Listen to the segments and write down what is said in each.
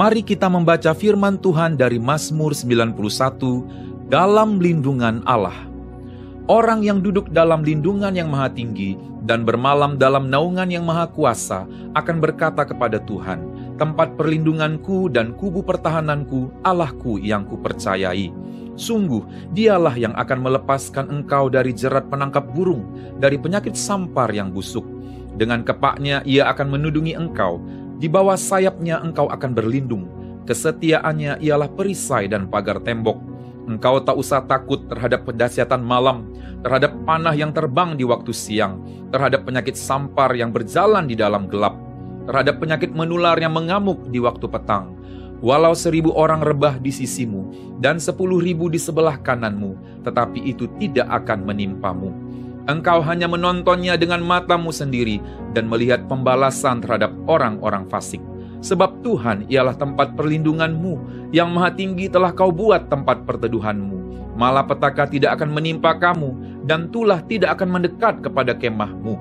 Mari kita membaca firman Tuhan dari Mazmur 91 dalam lindungan Allah. Orang yang duduk dalam lindungan yang maha tinggi dan bermalam dalam naungan yang maha kuasa akan berkata kepada Tuhan, tempat perlindunganku dan kubu pertahananku, Allahku yang kupercayai. Sungguh, dialah yang akan melepaskan engkau dari jerat penangkap burung, dari penyakit sampar yang busuk. Dengan kepaknya ia akan menudungi engkau, di bawah sayapnya engkau akan berlindung. Kesetiaannya ialah perisai dan pagar tembok. Engkau tak usah takut terhadap pendahsyatan malam, terhadap panah yang terbang di waktu siang, terhadap penyakit sampar yang berjalan di dalam gelap, terhadap penyakit menular yang mengamuk di waktu petang. Walau 1.000 orang rebah di sisimu dan 10.000 di sebelah kananmu, tetapi itu tidak akan menimpamu. Engkau hanya menontonnya dengan matamu sendiri dan melihat pembalasan terhadap orang-orang fasik. Sebab Tuhan ialah tempat perlindunganmu, yang maha tinggi telah kau buat tempat perteduhanmu. Malapetaka tidak akan menimpa kamu, dan tulah tidak akan mendekat kepada kemahmu.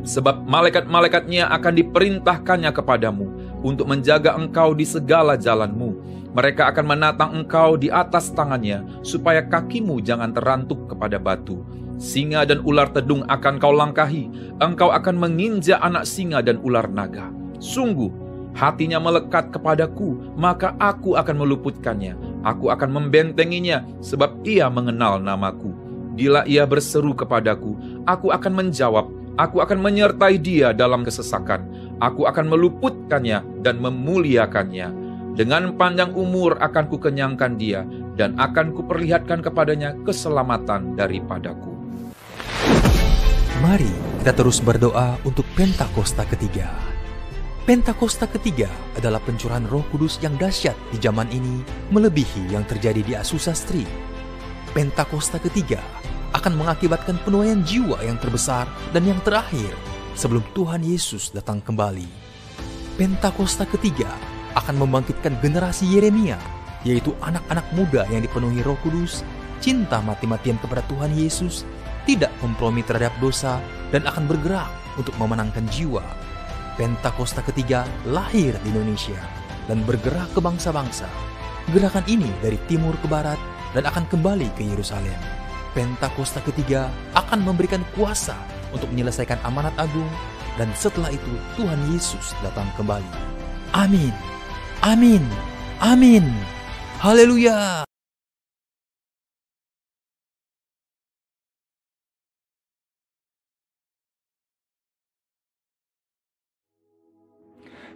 Sebab malaikat-malaikatnya akan diperintahkannya kepadamu, untuk menjaga engkau di segala jalanmu. Mereka akan menatang engkau di atas tangannya, supaya kakimu jangan terantuk kepada batu. Singa dan ular tedung akan kau langkahi, engkau akan menginjak anak singa dan ular naga. Sungguh, hatinya melekat kepadaku, maka aku akan meluputkannya. Aku akan membentenginya, sebab ia mengenal namaku. Bila ia berseru kepadaku, aku akan menjawab. Aku akan menyertai dia dalam kesesakan. Aku akan meluputkannya dan memuliakannya. Dengan panjang umur akan kukenyangkan dia, dan akan kuperlihatkan kepadanya keselamatan daripadaku. Mari kita terus berdoa untuk Pentakosta ketiga. Pentakosta ketiga adalah pencurahan Roh Kudus yang dahsyat di zaman ini, melebihi yang terjadi di Asusastri. Pentakosta ketiga akan mengakibatkan penuaian jiwa yang terbesar dan yang terakhir sebelum Tuhan Yesus datang kembali. Pentakosta ketiga akan membangkitkan generasi Yeremia, yaitu anak-anak muda yang dipenuhi Roh Kudus, cinta mati-matian kepada Tuhan Yesus, tidak kompromi terhadap dosa, dan akan bergerak untuk memenangkan jiwa. Pentakosta ketiga lahir di Indonesia dan bergerak ke bangsa-bangsa. Gerakan ini dari timur ke barat dan akan kembali ke Yerusalem. Pentakosta ketiga akan memberikan kuasa untuk menyelesaikan amanat agung, dan setelah itu Tuhan Yesus datang kembali. Amin. Amin. Amin. Haleluya.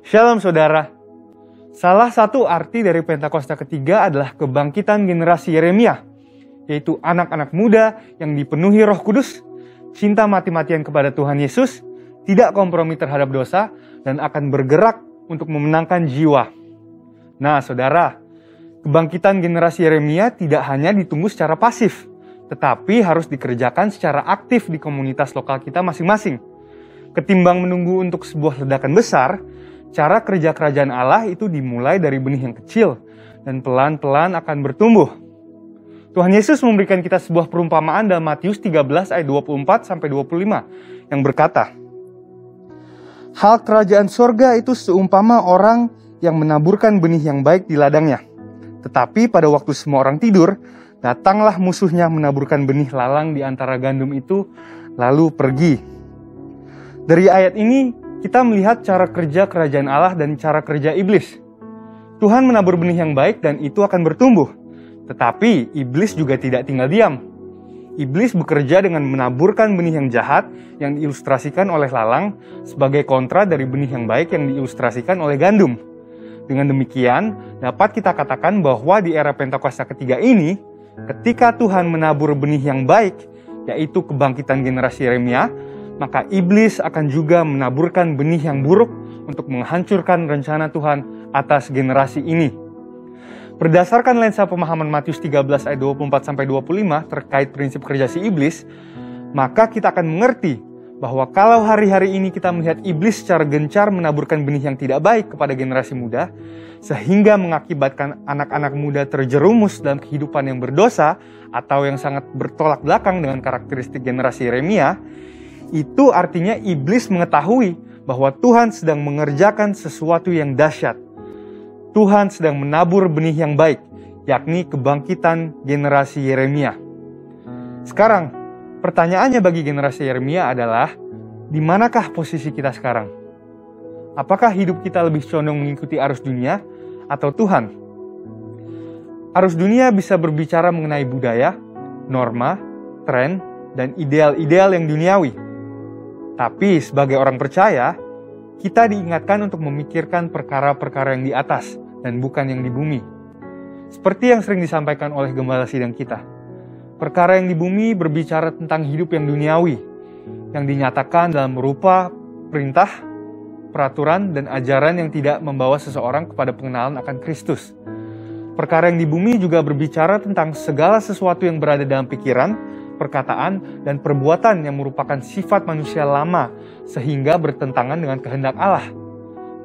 Shalom saudara. Salah satu arti dari Pentakosta ketiga adalah kebangkitan generasi Yeremia, yaitu anak-anak muda yang dipenuhi Roh Kudus, cinta mati-matian kepada Tuhan Yesus, tidak kompromi terhadap dosa, dan akan bergerak untuk memenangkan jiwa. Nah saudara, kebangkitan generasi Yeremia tidak hanya ditunggu secara pasif, tetapi harus dikerjakan secara aktif di komunitas lokal kita masing-masing. Ketimbang menunggu untuk sebuah ledakan besar, cara kerja kerajaan Allah itu dimulai dari benih yang kecil dan pelan-pelan akan bertumbuh. Tuhan Yesus memberikan kita sebuah perumpamaan dalam Matius 13 ayat 24-25 yang berkata, "Hal kerajaan sorga itu seumpama orang yang menaburkan benih yang baik di ladangnya. Tetapi pada waktu semua orang tidur, datanglah musuhnya menaburkan benih lalang di antara gandum itu, lalu pergi." Dari ayat ini, kita melihat cara kerja kerajaan Allah dan cara kerja iblis. Tuhan menabur benih yang baik dan itu akan bertumbuh. Tetapi iblis juga tidak tinggal diam. Iblis bekerja dengan menaburkan benih yang jahat yang diilustrasikan oleh lalang sebagai kontra dari benih yang baik yang diilustrasikan oleh gandum. Dengan demikian, dapat kita katakan bahwa di era Pentakosta ketiga ini, ketika Tuhan menabur benih yang baik, yaitu kebangkitan generasi Yeremia, maka iblis akan juga menaburkan benih yang buruk untuk menghancurkan rencana Tuhan atas generasi ini. Berdasarkan lensa pemahaman Matius 13 ayat 24-25 terkait prinsip kerja si iblis, maka kita akan mengerti bahwa kalau hari-hari ini kita melihat iblis secara gencar menaburkan benih yang tidak baik kepada generasi muda, sehingga mengakibatkan anak-anak muda terjerumus dalam kehidupan yang berdosa atau yang sangat bertolak belakang dengan karakteristik generasi Yeremia, itu artinya iblis mengetahui bahwa Tuhan sedang mengerjakan sesuatu yang dahsyat. Tuhan sedang menabur benih yang baik, yakni kebangkitan generasi Yeremia. Sekarang, pertanyaannya bagi generasi Yeremia adalah, di manakah posisi kita sekarang? Apakah hidup kita lebih condong mengikuti arus dunia atau Tuhan? Arus dunia bisa berbicara mengenai budaya, norma, tren, dan ideal-ideal yang duniawi. Tapi sebagai orang percaya, kita diingatkan untuk memikirkan perkara-perkara yang di atas dan bukan yang di bumi. Seperti yang sering disampaikan oleh gembala sidang kita. Perkara yang di bumi berbicara tentang hidup yang duniawi, yang dinyatakan dalam rupa perintah, peraturan, dan ajaran yang tidak membawa seseorang kepada pengenalan akan Kristus. Perkara yang di bumi juga berbicara tentang segala sesuatu yang berada dalam pikiran, perkataan, dan perbuatan yang merupakan sifat manusia lama, sehingga bertentangan dengan kehendak Allah.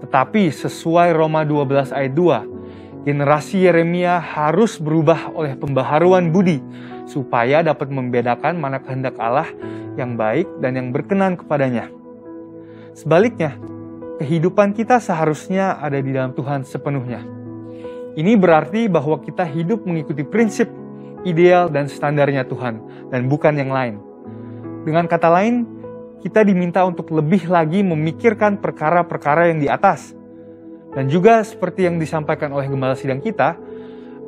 Tetapi sesuai Roma 12 ayat 2, generasi Yeremia harus berubah oleh pembaharuan budi, supaya dapat membedakan mana kehendak Allah yang baik dan yang berkenan kepadanya. Sebaliknya, kehidupan kita seharusnya ada di dalam Tuhan sepenuhnya. Ini berarti bahwa kita hidup mengikuti prinsip, ideal, dan standarnya Tuhan, dan bukan yang lain. Dengan kata lain, kita diminta untuk lebih lagi memikirkan perkara-perkara yang di atas. Dan juga seperti yang disampaikan oleh gembala sidang kita,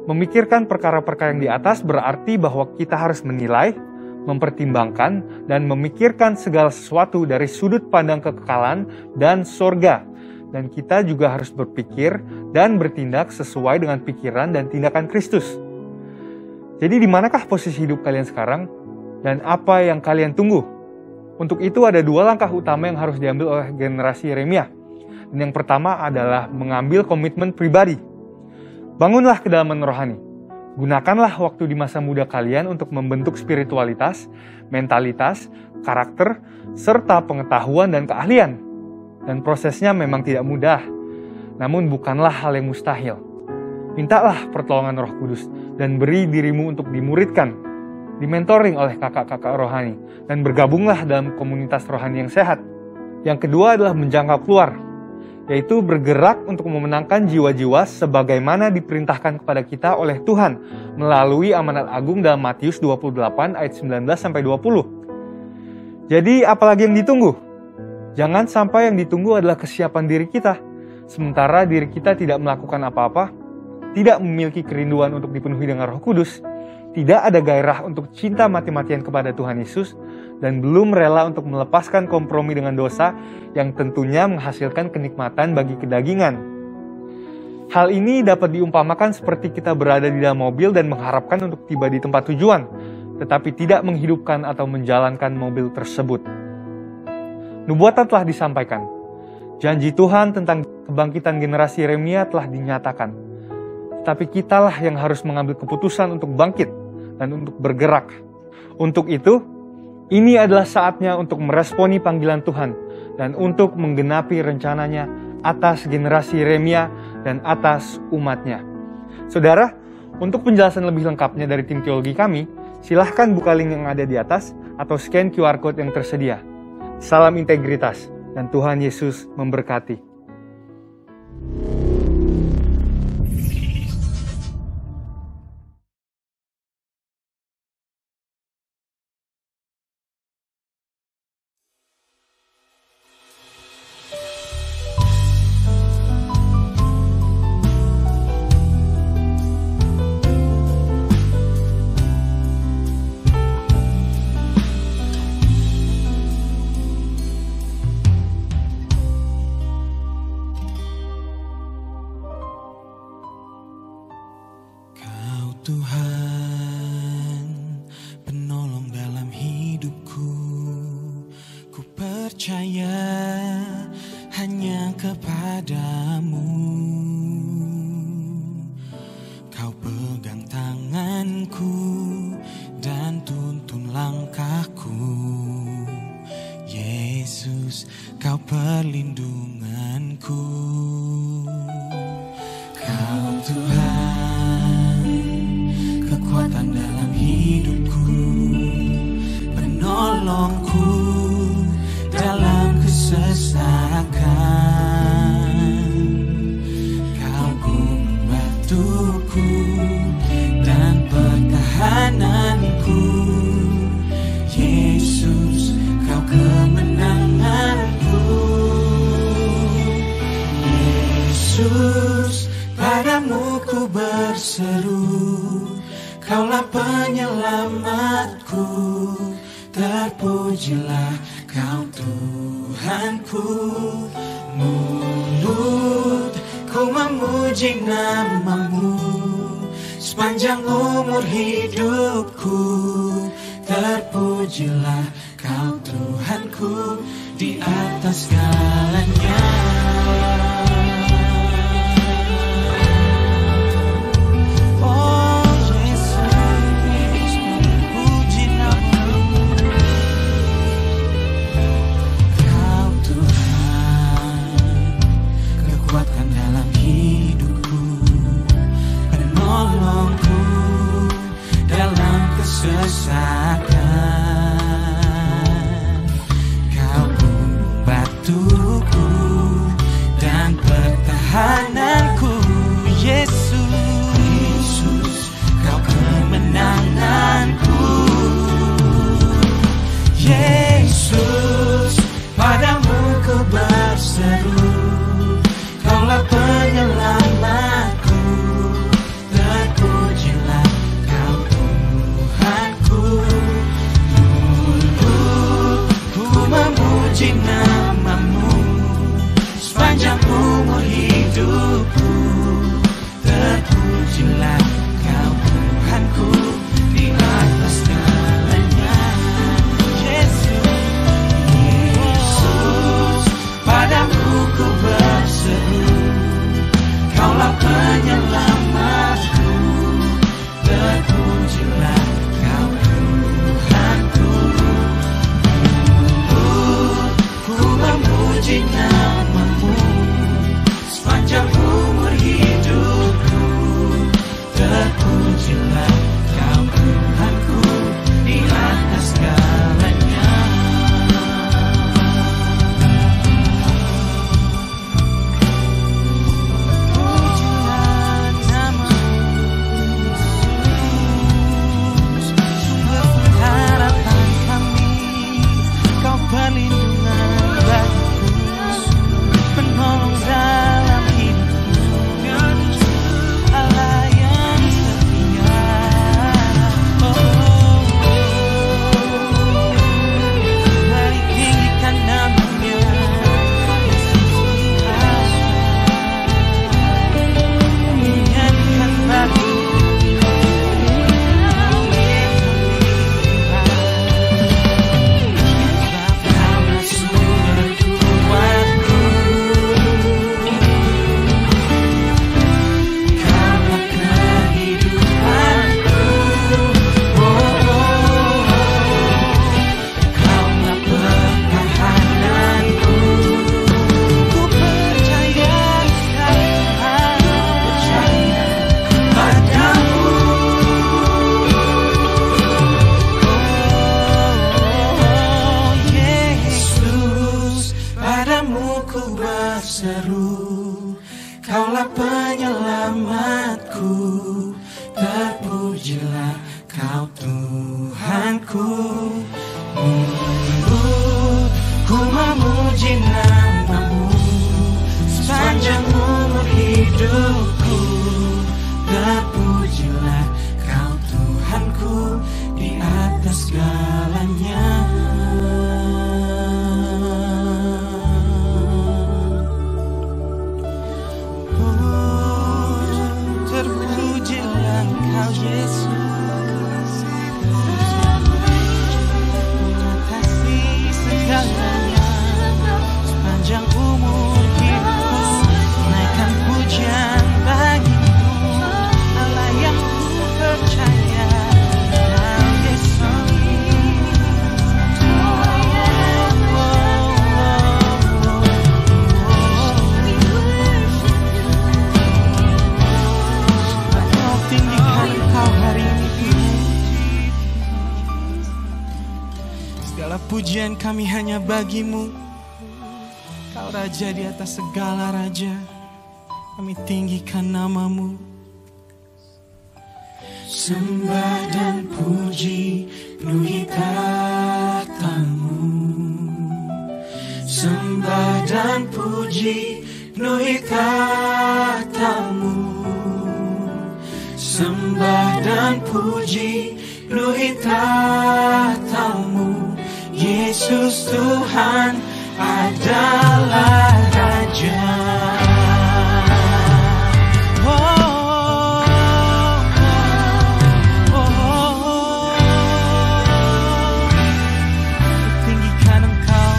memikirkan perkara-perkara yang di atas berarti bahwa kita harus menilai, mempertimbangkan, dan memikirkan segala sesuatu dari sudut pandang kekekalan dan sorga. Dan kita juga harus berpikir dan bertindak sesuai dengan pikiran dan tindakan Kristus. Jadi di manakah posisi hidup kalian sekarang? Dan apa yang kalian tunggu? Untuk itu ada dua langkah utama yang harus diambil oleh generasi Yeremia. Dan yang pertama adalah mengambil komitmen pribadi. Bangunlah kedalaman rohani. Gunakanlah waktu di masa muda kalian untuk membentuk spiritualitas, mentalitas, karakter, serta pengetahuan dan keahlian. Dan prosesnya memang tidak mudah, namun bukanlah hal yang mustahil. Mintalah pertolongan Roh Kudus dan beri dirimu untuk dimuridkan, dimentoring oleh kakak-kakak rohani, dan bergabunglah dalam komunitas rohani yang sehat. Yang kedua adalah menjangkau keluar, yaitu bergerak untuk memenangkan jiwa-jiwa sebagaimana diperintahkan kepada kita oleh Tuhan melalui amanat agung dalam Matius 28 ayat 19-20. Jadi apalagi yang ditunggu? Jangan sampai yang ditunggu adalah kesiapan diri kita, sementara diri kita tidak melakukan apa-apa, tidak memiliki kerinduan untuk dipenuhi dengan Roh Kudus, tidak ada gairah untuk cinta mati-matian kepada Tuhan Yesus, dan belum rela untuk melepaskan kompromi dengan dosa yang tentunya menghasilkan kenikmatan bagi kedagingan. Hal ini dapat diumpamakan seperti kita berada di dalam mobil dan mengharapkan untuk tiba di tempat tujuan, tetapi tidak menghidupkan atau menjalankan mobil tersebut. Nubuatan telah disampaikan. Janji Tuhan tentang kebangkitan generasi Yeremia telah dinyatakan. Tetapi kitalah yang harus mengambil keputusan untuk bangkit dan untuk bergerak. Untuk itu, ini adalah saatnya untuk meresponi panggilan Tuhan dan untuk menggenapi rencananya atas generasi Yeremia dan atas umatnya. Saudara, untuk penjelasan lebih lengkapnya dari tim teologi kami, silahkan buka link yang ada di atas atau scan QR Code yang tersedia. Salam integritas, dan Tuhan Yesus memberkati. Tuhan, penolong dalam hidupku, ku percaya hanya kepadamu. Kau pegang tanganku dan tuntun langkahku, Yesus. perlindunganku. Kau Tuhan, kekuatan dalam hidupku, penolongku dalam kesesakan. Kau gunung batuku dan pertahananku. Yesus, Kau kemenanganku. Yesus, padamu ku berseru, Kaulah penyelamatku. Terpujilah Kau Tuhanku. Mulutku memuji nama-Mu sepanjang umur hidupku. Terpujilah Kau Tuhanku di atas segalanya. Oh Yesus, puji nama-Mu. Kau Tuhan, kekuatan dalam hidupku, penolongku dalam kesesakan. Kau gunung batuku dan pertahananku. Yesus, Kau kemenanganku. Yesus, padamu ku berseru, Kaulah penyelamatku. Terpujilah Kau Tuhanku. Mulutku memuji nama-Mu sepanjang umur hidupku. Terpujilah Kau Tuhanku di atas segalanya. Yesus, padamu ku berseru, Kaulah penyelamatku. Terpujilah Kau Tuhanku. Ku memuji nama-Mu sepanjang umur hidupku. Terpujilah Kau Tuhanku di atas segalanya. Pujilah nama-Mu, sumber pengharapan kami. Kau perlindungan bagiku, penolong dalam hidupku, Allah yang setia. Mari tinggikan nama-Nya, Yesus Tuhan. Nyanyikan bagiku, Kaulah sumber kuatku, Kaulah kehidupanku. Kaulah pertahananku. Ku percaya padamu. Yesus, padamu ku berseru, Kaulah penyelamatku. Terpujilah Kau Tuhanku. Mulutku memuji nama-Mu sepanjang umur hidupku. Terpujilah Kau Tuhanku di atas segalanya. Terpujilah Kau Yesus, mengatasi segalanya. Sepanjang umur hidupku, naikkan pujian bagimu, pujian kami hanya bagimu. Kau Raja di atas segala raja, kami tinggikan namamu. Sembah dan puji penuhi tahtamu. Sembah dan puji penuhi tahtamu. Sembah dan puji penuhi tahtamu. Yesus Tuhan adalah Raja. Tinggikan Engkau,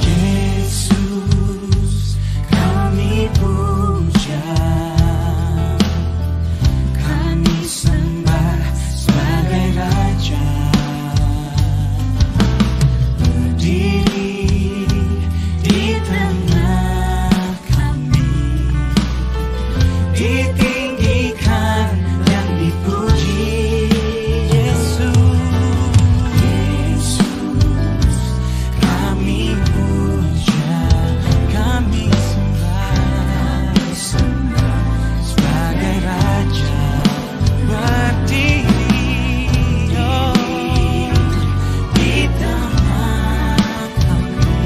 Yesus, kami puja, kami sembah sebagai Raja. Berdiri di tengah kami, ditinggikan dan dipuji. Yesus, kami puja, kami sembah sebagai Raja. Berdiri di tengah kami,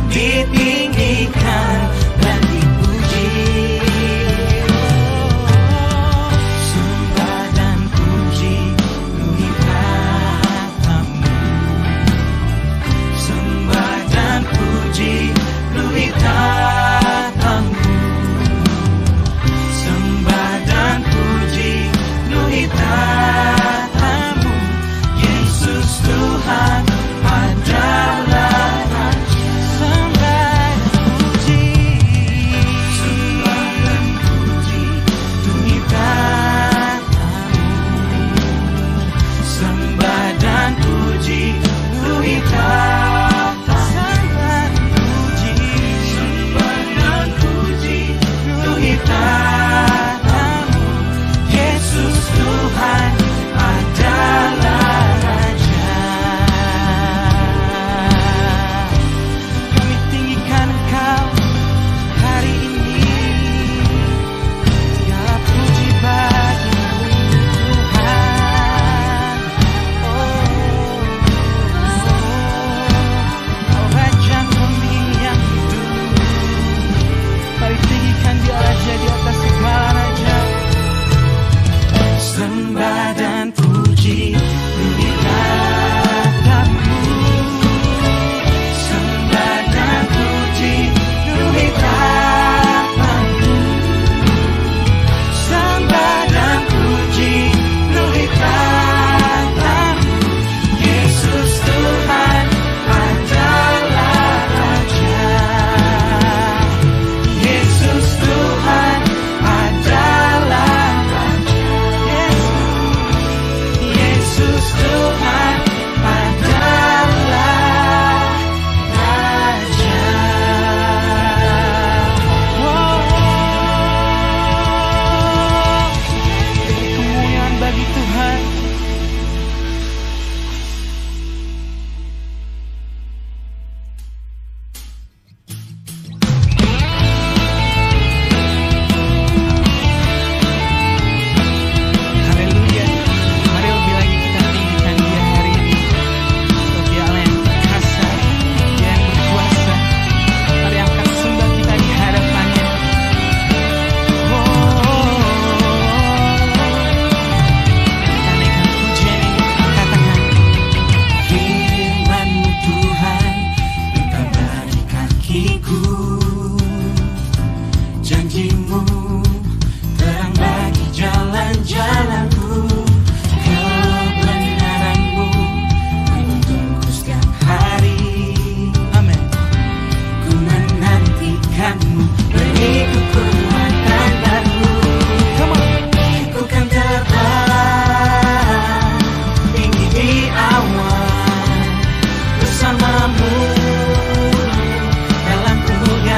ditinggikan dan dipuji. Sembah dan puji penuhi tahtamu. Sembah dan puji penuhi tahtamu. Sembah dan puji penuhi tahtamu. Yesus Tuhan adalah Raja. Sembah dan puji, sembah dan puji penuhi tahtamu. Sembah dan puji penuhi tahtamu. Sembah dan puji penuhi tahtamu. Yesus Tuhan adalah Raja. Kami tinggikan Engkau hari ini. Segala puji bagimu Tuhan. Kau Raja kami yang hidup. Mari tinggikan Dia Raja di atas segala raja. Sembah dan puji penuhi tahtamu. Sembah dan puji penuhi tahtamu. Sembah dan puji penuhi tahtamu. Yesus Tuhan adalah Raja. Yesus Tuhan adalah Raja. Yesus Tuhan adalah Raja. Beri kemuliaan bagi Tuhan. Haleluya. Mari lebih lagi kita tinggikan Dia hari ini. Sebab Dia Allah yang perkasa, Dia yang berkuasa. Mari angkat sembah kita di hadapan-Nya. Kita naikkan pujian ini, katakan, firman-Mu Tuhan bukan dari kakiku, janji-Mu terang bagi jalan-jalanku. Kebenaran-Mu menuntunku setiap hari. Amin. Ku menantikan-Mu, beri kekuatan baru. Ku kan terbang tinggi di awan bersama-Mu dalam kemuliaan.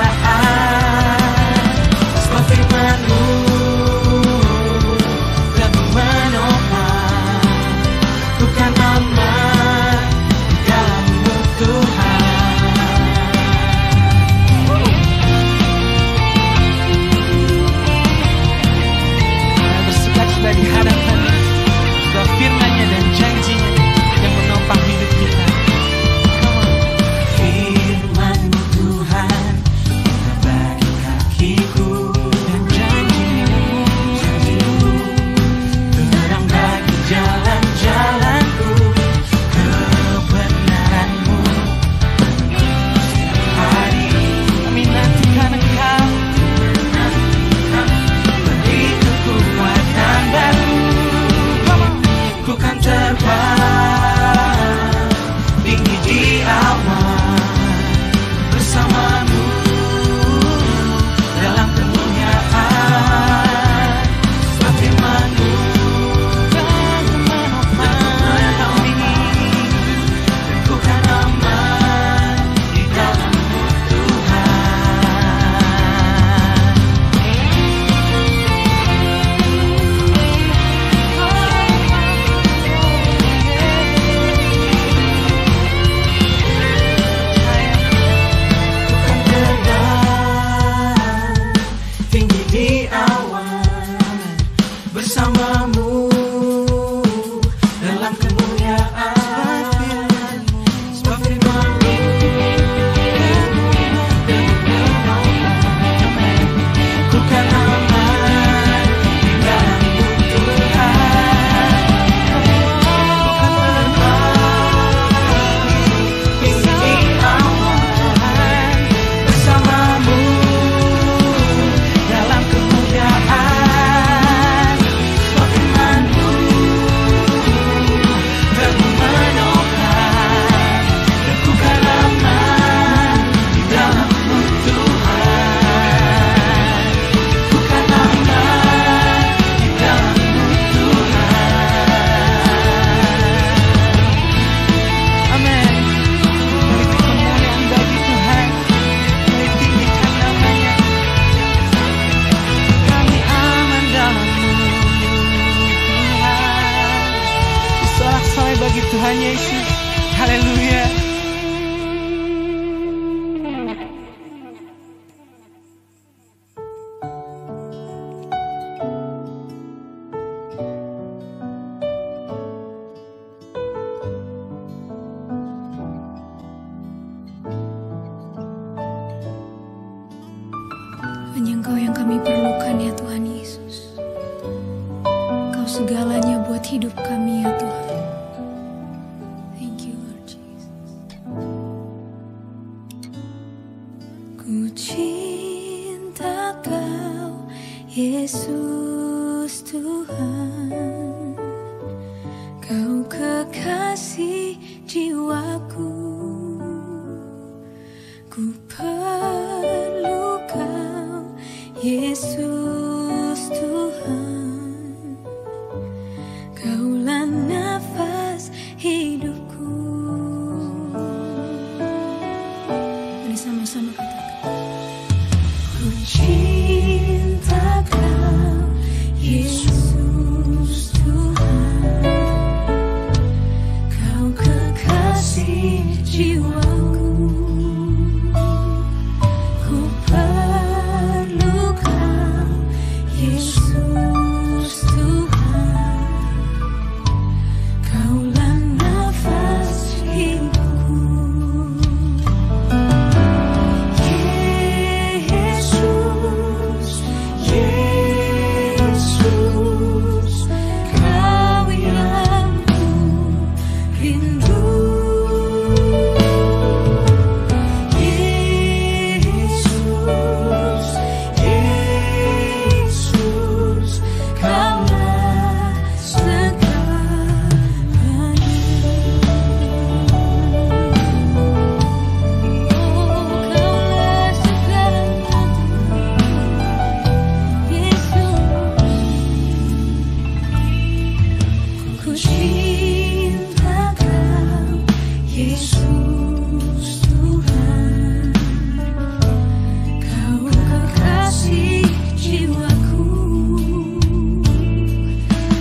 Tuhan Yesus. Haleluya. Hanya Engkau yang kami perlukan ya Tuhan Yesus. Kau segalanya buat hidup kami ya Tuhan. Thank you Lord Jesus. Ku cinta Kau Yesus Tuhan. Kau kekasih jiwaku. Ku perlu Kau Yesus Tuhan. Kaulah nafas hidupku. Mari sama-sama katakan. Ku cinta Kau Yesus Tuhan. Kau kekasih jiwaku. Ku perlu Kau Yesus Tuhan. Kaulah nafas hidupku. Yesus, Yesus, Kau yang ku rindu. Yesus, Yesus, Kaulah segalanya. Kaulah segalanya. Yesus, ku cinta Kau Yesus Tuhan. Kau kekasih jiwaku.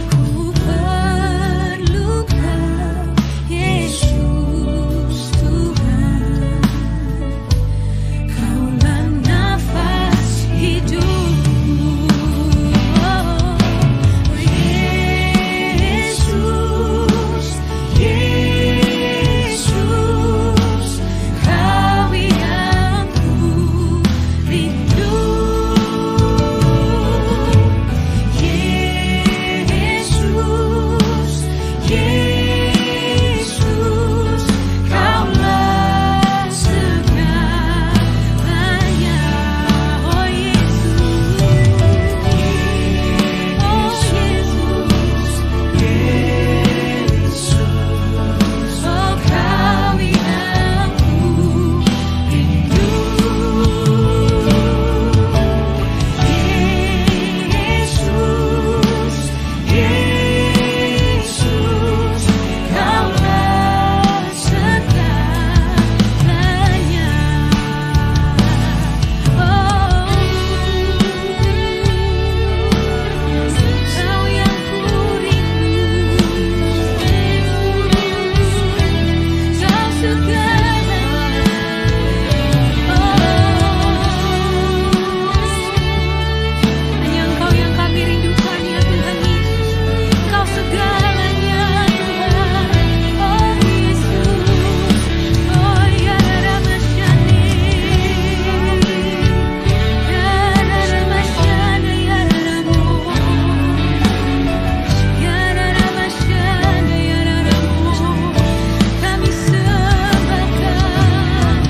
Ku perlu Kau Yesus Tuhan. Kaulah nafas hidupku. Yesus, Yesus, Kau yang ku rindu. Yesus, Yesus, Kaulah segalanya. Oh Yesus, oh Kau yang ku rindu. Yesus, Yesus, Kaulah segalanya. Oh, Kau yang ku rindu. Kau segalanya. Hanya Engkau yang kami rindukan ya Tuhan Yesus. Kau segalanya Tuhan. Oh Yesus. Oh ya Ramasyani. Ya Ramasyani ya Ramu. Ya Ramasyani ya Ramu. Kami sembahkan.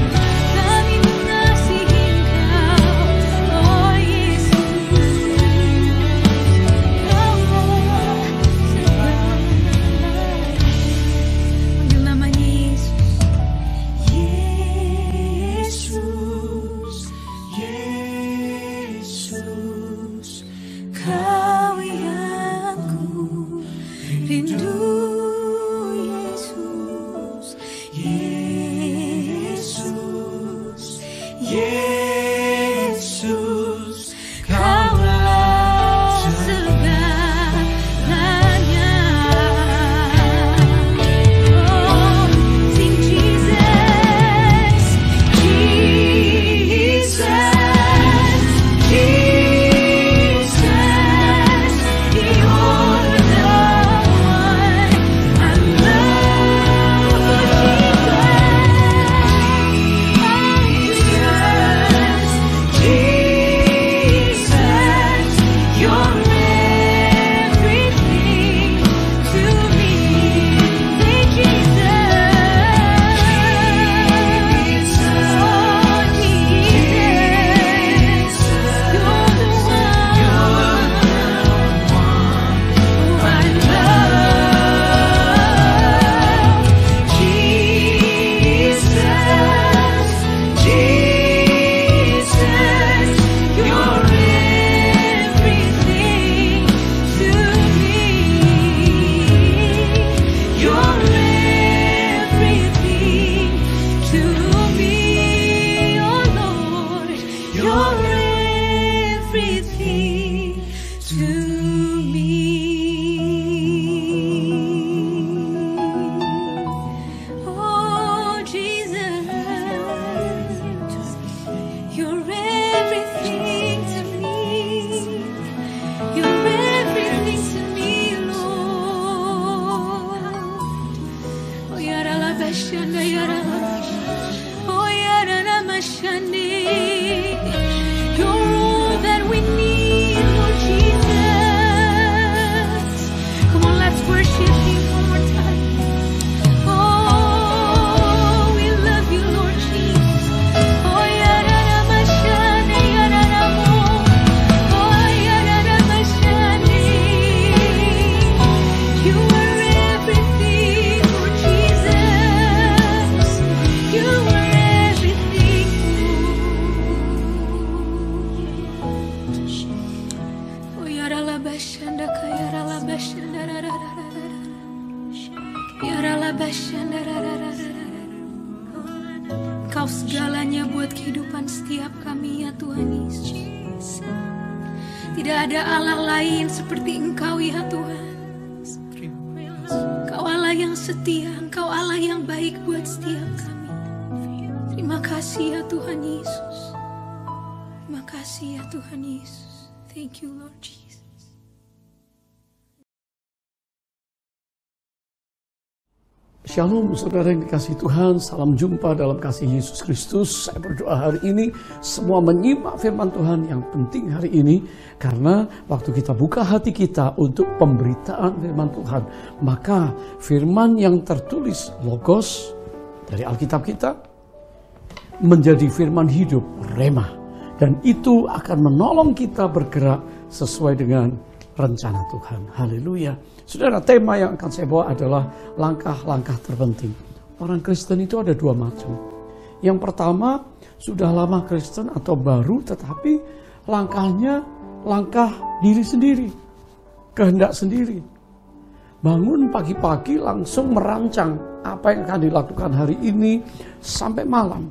Kami mengasihi Engkau. Oh Yesus. Panggil namanya Yesus. Yesus, Kau yang ku rindu. Yesus, Yesus, Kaulah segalanya. Oh You're everything to me. Oh Jesus, you're everything to me. You're everything to me, Lord. Oh yara la bashanda yara la oh yara la mashandi. You're all that we need, Lord Jesus. Come on, let's worship Him one more time. Oh, we love you, Lord Jesus. Oh, yarara mashane, yarara mo. Oh, yarara mashane. You are everything, Lord Jesus. You are everything, Lord. Oh, yarala bashanda, kayarala bashanda, rarararara. Yarala bashanda, rarararara. Kau segalanya buat kehidupan setiap kami ya Tuhan Yesus. Tidak ada Allah lain seperti Engkau ya Tuhan. Kau Allah yang setia, Engkau Allah yang baik buat setiap kami. Terima kasih ya Tuhan Yesus. Terima kasih ya Tuhan Yesus. Thank you Lord Jesus. Shalom saudara yang dikasihi Tuhan, salam jumpa dalam kasih Yesus Kristus. Saya berdoa hari ini semua menyimak firman Tuhan yang penting hari ini. Karena waktu kita buka hati kita untuk pemberitaan firman Tuhan, maka firman yang tertulis Logos dari Alkitab kita menjadi firman hidup, Rema. Dan itu akan menolong kita bergerak sesuai dengan rencana Tuhan. Haleluya. Saudara, tema yang akan saya bawa adalah langkah-langkah terpenting. Orang Kristen itu ada dua macam. Yang pertama, sudah lama Kristen atau baru, tetapi langkahnya langkah diri sendiri, kehendak sendiri. Bangun pagi-pagi langsung merancang apa yang akan dilakukan hari ini sampai malam.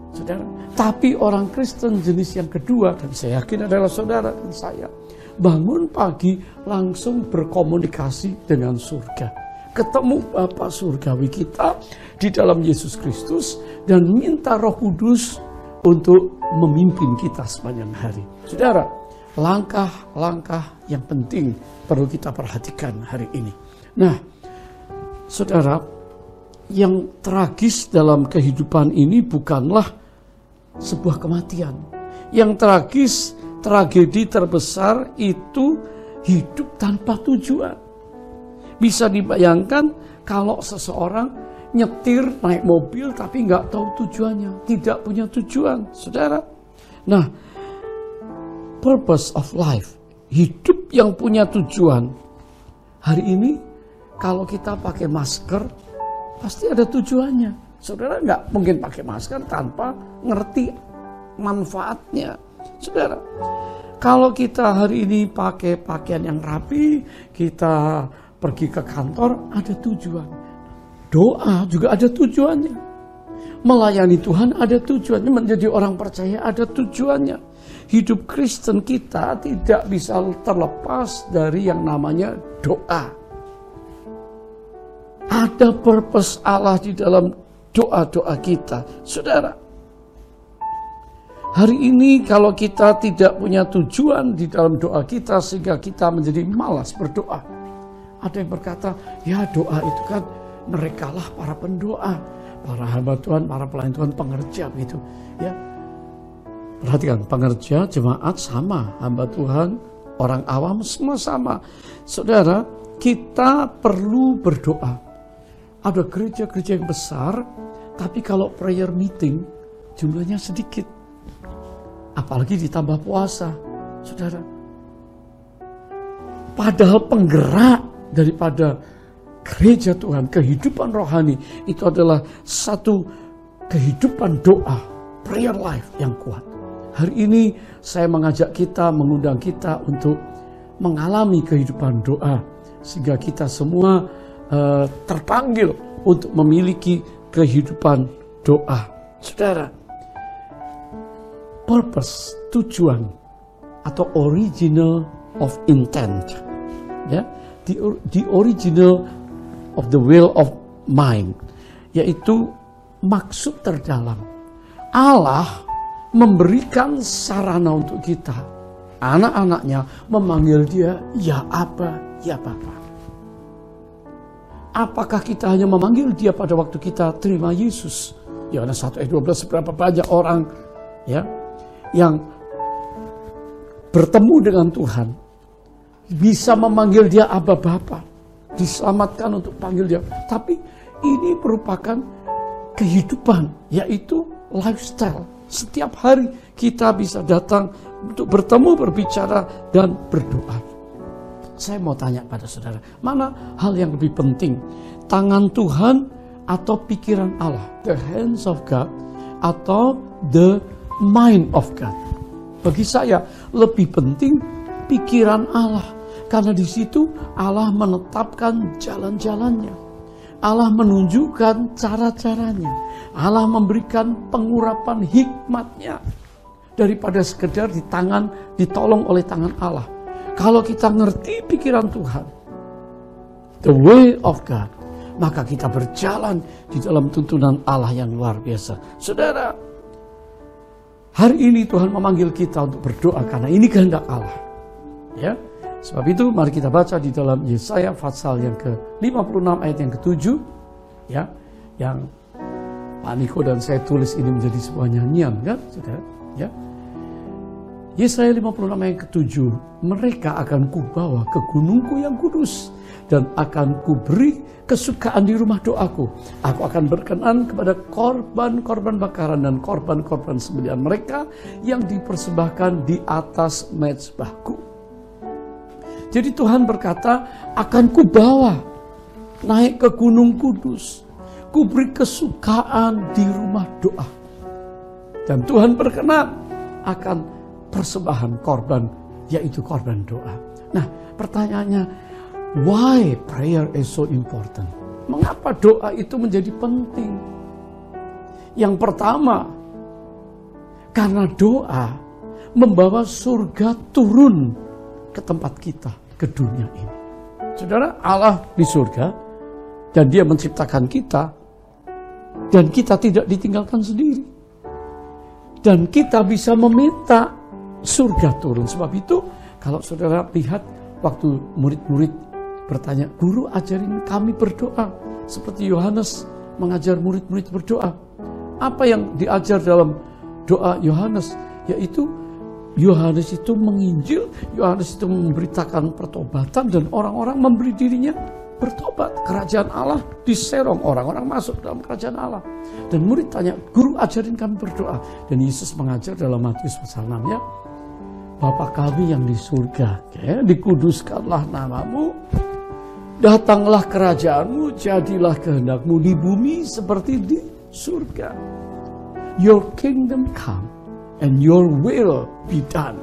Saudara, tapi orang Kristen jenis yang kedua, dan saya yakin adalah saudara dan saya, bangun pagi langsung berkomunikasi dengan surga. Ketemu Bapa surgawi kita di dalam Yesus Kristus dan minta Roh Kudus untuk memimpin kita sepanjang hari. Saudara, langkah-langkah yang penting perlu kita perhatikan hari ini. Nah, saudara, yang tragis dalam kehidupan ini bukanlah sebuah kematian. Yang tragis, tragedi terbesar itu hidup tanpa tujuan. Bisa dibayangkan kalau seseorang nyetir naik mobil tapi nggak tahu tujuannya, tidak punya tujuan, saudara. Nah, purpose of life, hidup yang punya tujuan. Hari ini kalau kita pakai masker, pasti ada tujuannya. Saudara nggak mungkin pakai masker tanpa ngerti manfaatnya. Saudara, kalau kita hari ini pakai pakaian yang rapi, kita pergi ke kantor, ada tujuan. Doa juga ada tujuannya. Melayani Tuhan ada tujuannya. Menjadi orang percaya ada tujuannya. Hidup Kristen kita tidak bisa terlepas dari yang namanya doa. Ada purpose Allah di dalam doa-doa kita. Saudara, hari ini kalau kita tidak punya tujuan di dalam doa kita sehingga kita menjadi malas berdoa. Ada yang berkata, ya doa itu kan merekalah para pendoa, para hamba Tuhan, para pelayan Tuhan, pengerja gitu. Ya, perhatikan, pengerja, jemaat sama, hamba Tuhan, orang awam semua sama. Saudara, kita perlu berdoa. Ada gereja-gereja yang besar, tapi kalau prayer meeting jumlahnya sedikit. Apalagi ditambah puasa, saudara. Padahal penggerak daripada gereja Tuhan, kehidupan rohani, itu adalah satu kehidupan doa, prayer life yang kuat. Hari ini saya mengajak kita, mengundang kita untuk mengalami kehidupan doa. Sehingga kita semua terpanggil untuk memiliki kehidupan doa. Saudara, purpose, tujuan, atau original of intent. Ya, the original of the will of mind, yaitu maksud terdalam. Allah memberikan sarana untuk kita, anak-anaknya, memanggil dia ya Aba, ya Bapa. Apakah kita hanya memanggil dia pada waktu kita terima Yesus? Yohanes 1 ayat 12, seberapa banyak orang ya yang bertemu dengan Tuhan bisa memanggil dia Aba Bapa, diselamatkan untuk panggil dia. Tapi ini merupakan kehidupan, yaitu lifestyle. Setiap hari kita bisa datang untuk bertemu, berbicara, dan berdoa. Saya mau tanya pada saudara, mana hal yang lebih penting? Tangan Tuhan atau pikiran Allah? The hands of God atau the mind of God? Bagi saya lebih penting pikiran Allah. Karena di situ Allah menetapkan jalan-jalannya. Allah menunjukkan cara-caranya. Allah memberikan pengurapan hikmatnya. Daripada sekedar ditolong oleh tangan Allah. Kalau kita ngerti pikiran Tuhan, the way of God, maka kita berjalan di dalam tuntunan Allah yang luar biasa. Saudara, hari ini Tuhan memanggil kita untuk berdoa karena ini kehendak Allah. Ya, sebab itu mari kita baca di dalam Yesaya pasal yang ke-56 ayat yang ke-7, ya, yang Pak Niko dan saya tulis ini menjadi sebuah nyanyian, kan, saudara? Ya. Yesaya 56 ayat ke-7, mereka akan kubawa ke gunungku yang kudus dan akan kuberi kesukaan di rumah doaku. Aku akan berkenan kepada korban-korban bakaran dan korban-korban sembelihan mereka yang dipersembahkan di atas mezbahku. Jadi Tuhan berkata, akan kubawa naik ke gunung kudus, kuberi kesukaan di rumah doa. Dan Tuhan berkenan akan persembahan korban, yaitu korban doa. Nah, pertanyaannya, why prayer is so important? Mengapa doa itu menjadi penting? Yang pertama, karena doa membawa surga turun ke tempat kita, ke dunia ini. Saudara, Allah di surga dan Dia menciptakan kita, dan kita tidak ditinggalkan sendiri. Dan kita bisa meminta surga turun. Sebab itu kalau saudara lihat waktu murid-murid bertanya, guru ajarin kami berdoa seperti Yohanes mengajar murid-murid berdoa. Apa yang diajar dalam doa Yohanes? Yaitu Yohanes itu menginjil, Yohanes itu memberitakan pertobatan dan orang-orang memberi dirinya bertobat. Kerajaan Allah diserong, orang-orang masuk dalam kerajaan Allah. Dan murid tanya, guru ajarin kami berdoa. Dan Yesus mengajar dalam Matius pasal 6, ya, Bapa kami yang di surga, ya, dikuduskanlah namamu, datanglah kerajaanmu, jadilah kehendakmu di bumi seperti di surga. Your kingdom come and your will be done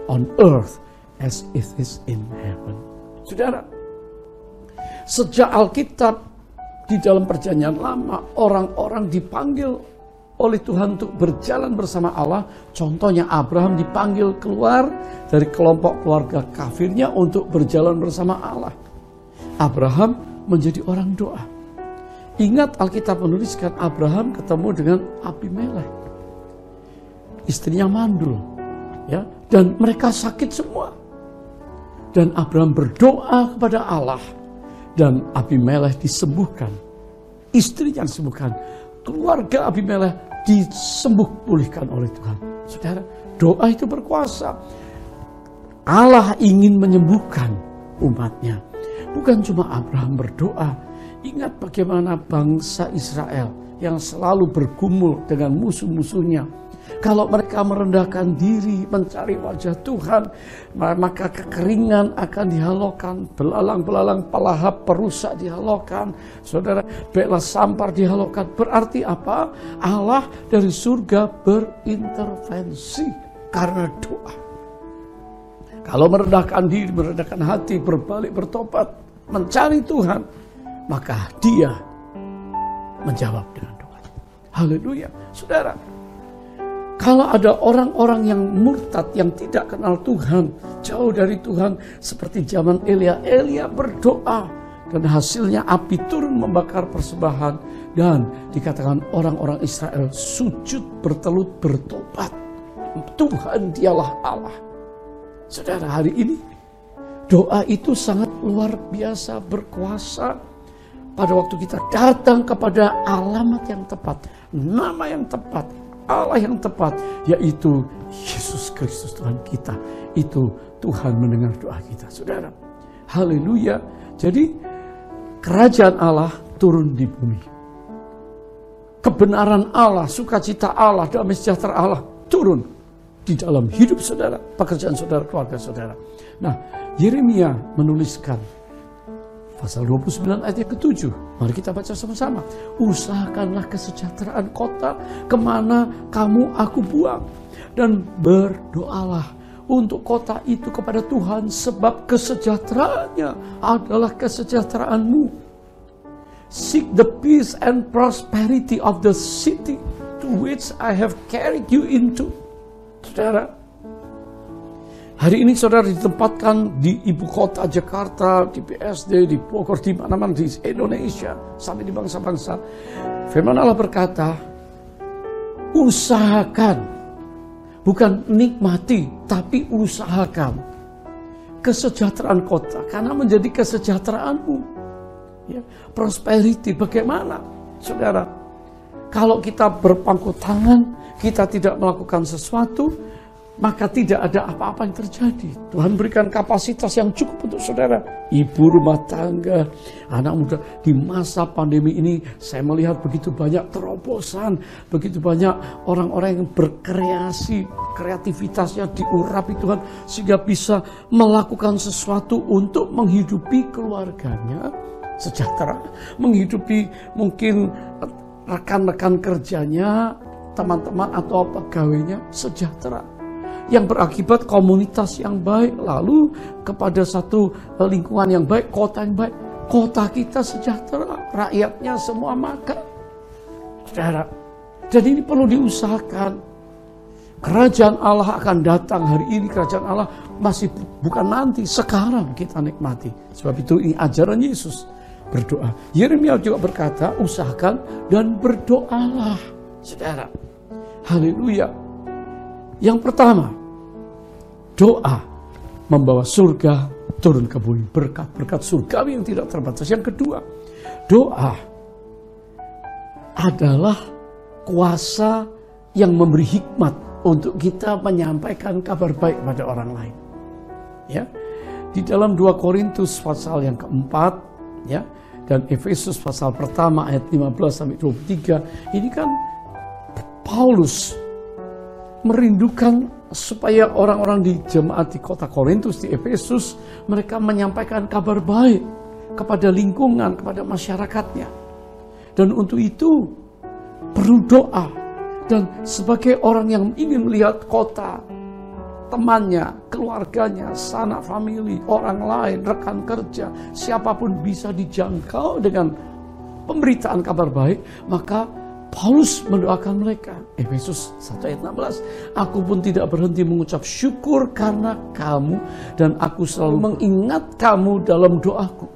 on earth as it is in heaven. Saudara, sejak Alkitab di dalam perjanjian lama, orang-orang dipanggil oleh Tuhan untuk berjalan bersama Allah. Contohnya Abraham dipanggil keluar dari kelompok keluarga kafirnya untuk berjalan bersama Allah. Abraham menjadi orang doa. Ingat Alkitab menuliskan Abraham ketemu dengan Abimelekh. Istrinya mandul, ya, dan mereka sakit semua. Dan Abraham berdoa kepada Allah dan Abimelekh disembuhkan. Istrinya disembuhkan. Keluarga Abimelekh disembuh pulihkan oleh Tuhan. Saudara, doa itu berkuasa. Allah ingin menyembuhkan umatnya. Bukan cuma Abraham berdoa. Ingat bagaimana bangsa Israel yang selalu bergumul dengan musuh-musuhnya. Kalau mereka merendahkan diri, mencari wajah Tuhan, maka kekeringan akan dihalaukan, belalang-belalang pelahap perusak dihalaukan, saudara, bela sampar dihalaukan. Berarti apa? Allah dari surga berintervensi karena doa. Kalau merendahkan diri, merendahkan hati, berbalik, bertobat, mencari Tuhan, maka Dia menjawab dengan doa. Haleluya, saudara. Kalau ada orang-orang yang murtad, yang tidak kenal Tuhan, jauh dari Tuhan, seperti zaman Elia berdoa, dan hasilnya api turun membakar persembahan, dan dikatakan orang-orang Israel sujud bertelut bertobat. Tuhan dialah Allah. Saudara, hari ini doa itu sangat luar biasa berkuasa. Pada waktu kita datang kepada alamat yang tepat, nama yang tepat, Allah yang tepat, yaitu Yesus Kristus Tuhan kita. Itu Tuhan mendengar doa kita, saudara. Haleluya. Jadi kerajaan Allah turun di bumi. Kebenaran Allah, sukacita Allah, damai sejahtera Allah turun di dalam hidup saudara, pekerjaan saudara, keluarga saudara. Nah, Yeremia menuliskan pasal 29 ayat yang ke-7. Mari kita baca sama-sama. Usahakanlah kesejahteraan kota kemana kamu aku buang. Dan berdoalah untuk kota itu kepada Tuhan, sebab kesejahteraannya adalah kesejahteraanmu. Seek the peace and prosperity of the city to which I have carried you into. Saudara, hari ini saudara ditempatkan di ibu kota Jakarta, di BSD, di Bogor, di mana-mana di Indonesia, sampai di bangsa-bangsa. Firman Allah berkata, usahakan, bukan nikmati, tapi usahakan kesejahteraan kota, karena menjadi kesejahteraanmu. Ya, prosperity, bagaimana, saudara? Kalau kita berpangku tangan, kita tidak melakukan sesuatu, maka tidak ada apa-apa yang terjadi. Tuhan berikan kapasitas yang cukup untuk saudara. Ibu rumah tangga, anak muda. Di masa pandemi ini saya melihat begitu banyak terobosan, begitu banyak orang-orang yang berkreasi, kreativitasnya diurapi Tuhan, sehingga bisa melakukan sesuatu untuk menghidupi keluarganya sejahtera, menghidupi mungkin rekan-rekan kerjanya, teman-teman atau pegawainya sejahtera, yang berakibat komunitas yang baik, lalu kepada satu lingkungan yang baik, kota yang baik. Kota kita sejahtera, rakyatnya semua makan. Saudara, jadi ini perlu diusahakan. Kerajaan Allah akan datang hari ini, kerajaan Allah masih bukan nanti, sekarang kita nikmati. Sebab itu ini ajaran Yesus, berdoa. Yeremia juga berkata, usahakan dan berdoalah. Saudara, haleluya. Yang pertama, doa membawa surga turun ke bumi, berkat-berkat surgawi yang tidak terbatas. Yang kedua, doa adalah kuasa yang memberi hikmat untuk kita menyampaikan kabar baik pada orang lain. Ya, di dalam 2 Korintus pasal yang keempat, ya, dan Efesus pasal pertama ayat 15-23, ini kan Paulus merindukan supaya orang-orang di jemaat di kota Korintus, di Efesus, mereka menyampaikan kabar baik kepada lingkungan, kepada masyarakatnya. Dan untuk itu perlu doa. Dan sebagai orang yang ingin melihat kota, temannya, keluarganya, sanak famili, orang lain, rekan kerja, siapapun bisa dijangkau dengan pemberitaan kabar baik, maka Paulus mendoakan mereka. Efesus 1 ayat 16. Aku pun tidak berhenti mengucap syukur karena kamu, dan aku selalu mengingat kamu dalam doaku.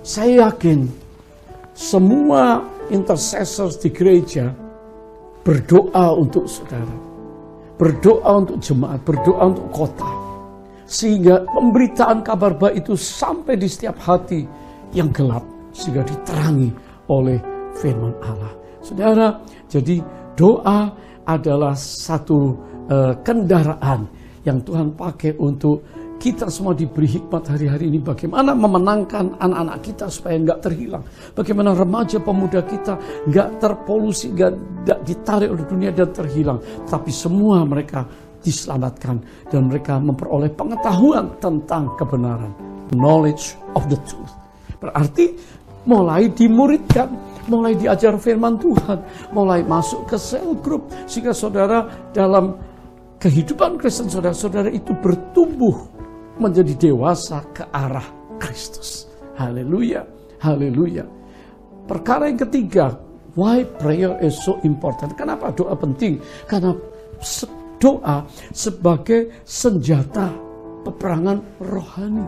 Saya yakin semua intercessors di gereja berdoa untuk saudara, berdoa untuk jemaat, berdoa untuk kota, sehingga pemberitaan kabar baik itu sampai di setiap hati yang gelap, sehingga diterangi oleh firman Allah. Saudara, jadi doa adalah satu kendaraan yang Tuhan pakai untuk kita semua diberi hikmat hari-hari ini. Bagaimana memenangkan anak-anak kita supaya nggak terhilang. Bagaimana remaja pemuda kita nggak terpolusi, nggak ditarik oleh dunia dan terhilang. Tapi semua mereka diselamatkan dan mereka memperoleh pengetahuan tentang kebenaran. Knowledge of the truth. Berarti mulai dimuridkan, mulai diajar firman Tuhan, mulai masuk ke cell group, sehingga saudara dalam kehidupan Kristen saudara-saudara itu bertumbuh menjadi dewasa ke arah Kristus. Haleluya, haleluya. Perkara yang ketiga, Why prayer is so important? Kenapa doa penting? Karena doa sebagai senjata peperangan rohani.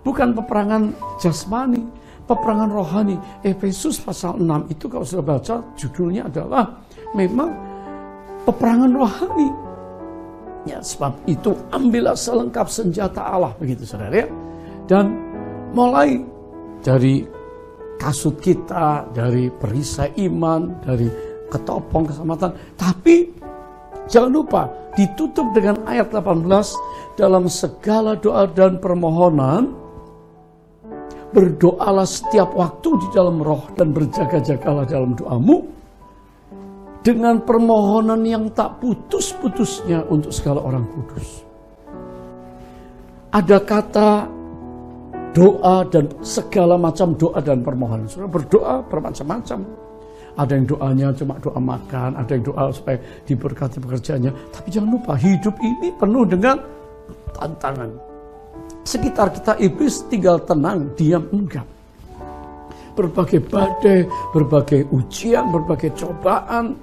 Bukan peperangan jasmani, peperangan rohani. Efesus pasal 6 itu kalau sudah baca, judulnya adalah memang peperangan rohani. Ya, sebab itu ambillah selengkap senjata Allah, begitu saudara ya. Dan mulai dari kasut kita, dari perisai iman, dari ketopong keselamatan. Tapi jangan lupa ditutup dengan ayat 18, dalam segala doa dan permohonan berdoalah setiap waktu di dalam roh dan berjaga-jagalah dalam doamu dengan permohonan yang tak putus-putusnya untuk segala orang kudus. Ada kata doa dan segala macam doa dan permohonan. Saudara berdoa bermacam-macam. Ada yang doanya cuma doa makan, ada yang doa supaya diberkati pekerjaannya. Tapi jangan lupa, hidup ini penuh dengan tantangan. Sekitar kita iblis tinggal tenang, diam, enggak. Berbagai badai, berbagai ujian, berbagai cobaan,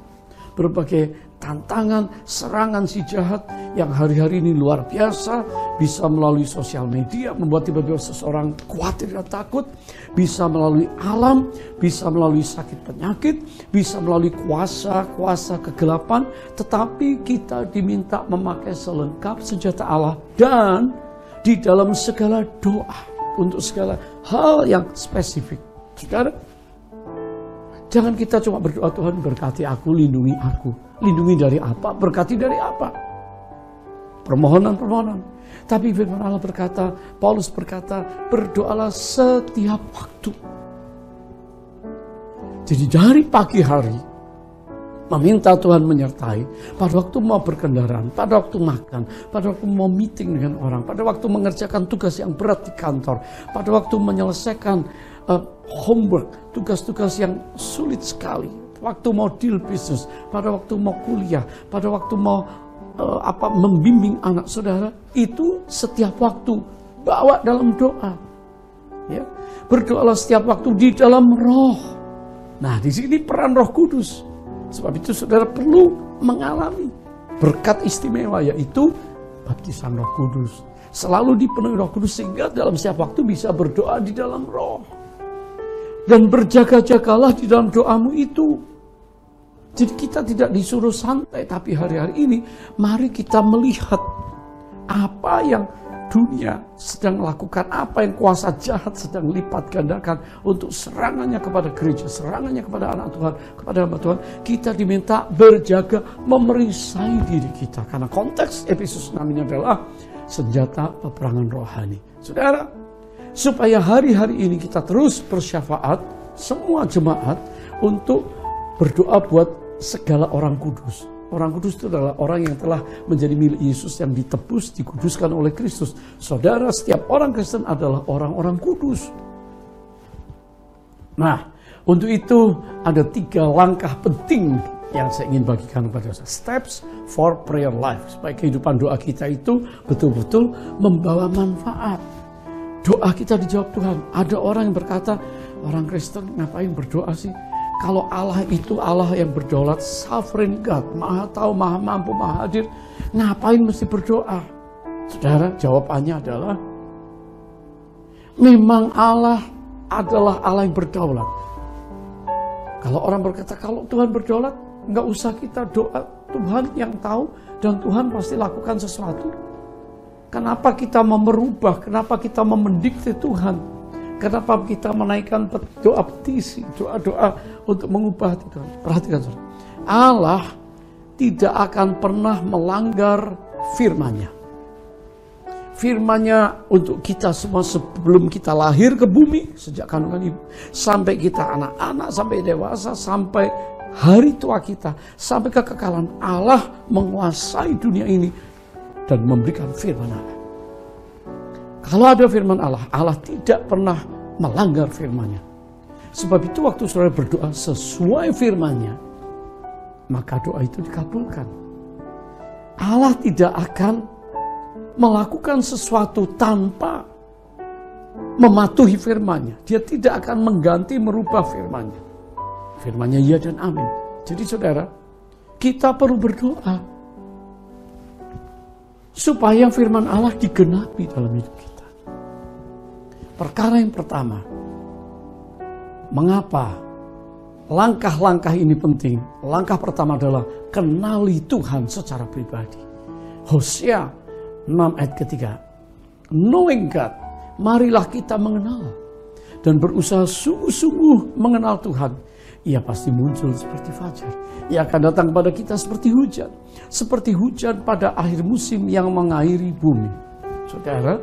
berbagai tantangan, serangan si jahat yang hari-hari ini luar biasa, bisa melalui sosial media membuat tiba-tiba seseorang khawatir dan takut, bisa melalui alam, bisa melalui sakit penyakit, bisa melalui kuasa-kuasa kegelapan, tetapi kita diminta memakai selengkap senjata Allah dan di dalam segala doa untuk segala hal yang spesifik. Saudara, jangan kita cuma berdoa, Tuhan berkati aku, lindungi aku. Lindungi dari apa? Berkati dari apa? Permohonan-permohonan. Tapi firman Allah berkata, Paulus berkata, berdoalah setiap waktu. Jadi dari pagi hari, meminta Tuhan menyertai, pada waktu mau berkendaraan, pada waktu makan, pada waktu mau meeting dengan orang, pada waktu mengerjakan tugas yang berat di kantor, pada waktu menyelesaikan homework, tugas-tugas yang sulit sekali, waktu mau deal bisnis, pada waktu mau kuliah, pada waktu mau membimbing anak saudara, itu setiap waktu bawa dalam doa. Ya, berdoalah setiap waktu di dalam roh. Nah, di sini peran Roh Kudus. Sebab itu saudara perlu mengalami berkat istimewa, yaitu baptisan Roh Kudus. Selalu dipenuhi Roh Kudus sehingga dalam setiap waktu bisa berdoa di dalam roh. Dan berjaga-jagalah di dalam doamu itu. Jadi kita tidak disuruh santai, tapi hari-hari ini mari kita melihat apa yang dunia sedang lakukan, apa yang kuasa jahat sedang lipat gandakan untuk serangannya kepada gereja, serangannya kepada anak Tuhan, kepada hamba Tuhan. Kita diminta berjaga, memerisai diri kita. Karena konteks Efesus 6 ini adalah senjata peperangan rohani. Saudara, supaya hari-hari ini kita terus bersyafaat, semua jemaat, untuk berdoa buat segala orang kudus. Orang kudus itu adalah orang yang telah menjadi milik Yesus, yang ditebus, dikuduskan oleh Kristus. Saudara, setiap orang Kristen adalah orang-orang kudus. Nah, untuk itu ada 3 langkah penting yang saya ingin bagikan kepada saya. Steps for prayer life. Supaya kehidupan doa kita itu betul-betul membawa manfaat. Doa kita dijawab Tuhan. Ada orang yang berkata, orang Kristen ngapain berdoa sih? Kalau Allah itu Allah yang berdaulat, sovereign God, maha tahu, maha mampu, maha hadir, ngapain mesti berdoa? Saudara, jawabannya adalah, memang Allah adalah Allah yang berdaulat. Kalau orang berkata, kalau Tuhan berdaulat, nggak usah kita doa, Tuhan yang tahu, dan Tuhan pasti lakukan sesuatu. Kenapa kita mau merubah? Kenapa kita mau mendikte Tuhan? Kenapa kita menaikkan doa petisi, doa-doa untuk mengubah Tuhan? Perhatikan saudara, Allah tidak akan pernah melanggar firman-Nya. Firman-Nya untuk kita semua sebelum kita lahir ke bumi, sejak kandungan ibu, sampai kita anak-anak, sampai dewasa, sampai hari tua kita, sampai kekekalan. Allah menguasai dunia ini dan memberikan firman Allah. Kalau ada firman Allah, Allah tidak pernah melanggar firman-Nya. Sebab itu waktu saudara berdoa sesuai firman-Nya, maka doa itu dikabulkan. Allah tidak akan melakukan sesuatu tanpa mematuhi firman-Nya. Dia tidak akan mengganti, merubah firman-Nya. Firman-Nya ya dan amin. Jadi saudara, kita perlu berdoa supaya firman Allah digenapi dalam hidup kita. Perkara yang pertama, mengapa langkah-langkah ini penting? Langkah pertama adalah kenali Tuhan secara pribadi. Hosea 6 ayat ketiga. Knowing God, marilah kita mengenal dan berusaha sungguh-sungguh mengenal Tuhan. Ia pasti muncul seperti fajar. Ia akan datang pada kita seperti hujan. Seperti hujan pada akhir musim yang mengairi bumi. Saudara,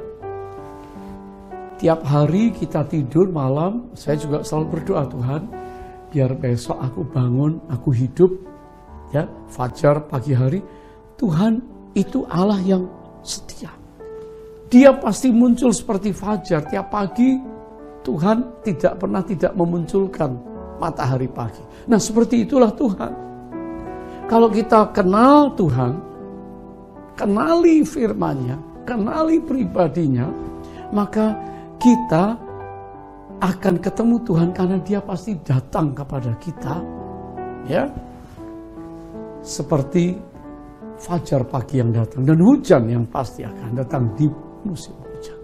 tiap hari kita tidur malam, saya juga selalu berdoa, Tuhan, biar besok aku bangun, aku hidup, ya, fajar pagi hari. Tuhan itu Allah yang setia. Dia pasti muncul seperti fajar. Tiap pagi Tuhan tidak pernah tidak memunculkan matahari pagi. Nah, seperti itulah Tuhan. Kalau kita kenal Tuhan, kenali firman-Nya, kenali pribadinya, maka kita akan ketemu Tuhan karena Dia pasti datang kepada kita, ya, seperti fajar pagi yang datang dan hujan yang pasti akan datang di musim hujan.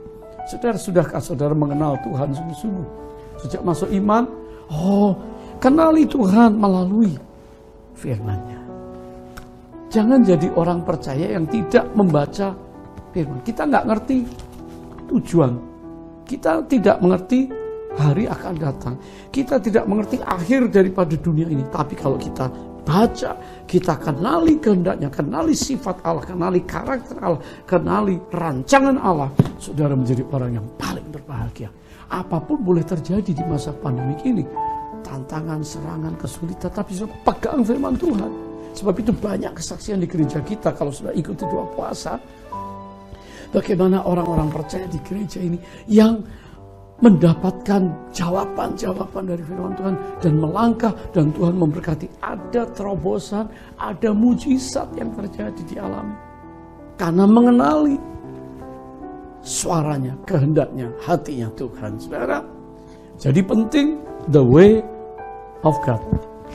Saudara, sudahkah saudara mengenal Tuhan sungguh-sungguh sejak masuk iman? Oh, kenali Tuhan melalui firman-Nya. Jangan jadi orang percaya yang tidak membaca firman. Kita nggak ngerti tujuan. Kita tidak mengerti hari akan datang. Kita tidak mengerti akhir daripada dunia ini. Tapi kalau kita baca, kita kenali kehendaknya, kenali sifat Allah, kenali karakter Allah, kenali rancangan Allah, saudara menjadi orang yang paling berbahagia. Apapun boleh terjadi di masa pandemi ini, tantangan, serangan, kesulitan, tapi sudah pegang firman Tuhan. Sebab itu banyak kesaksian di gereja kita kalau sudah ikuti doa puasa. Bagaimana orang-orang percaya di gereja ini yang mendapatkan jawaban-jawaban dari firman Tuhan dan melangkah, dan Tuhan memberkati. Ada terobosan, ada mujizat yang terjadi di alam karena mengenali suaranya, kehendaknya, hatinya Tuhan, saudara. Jadi penting the way of God,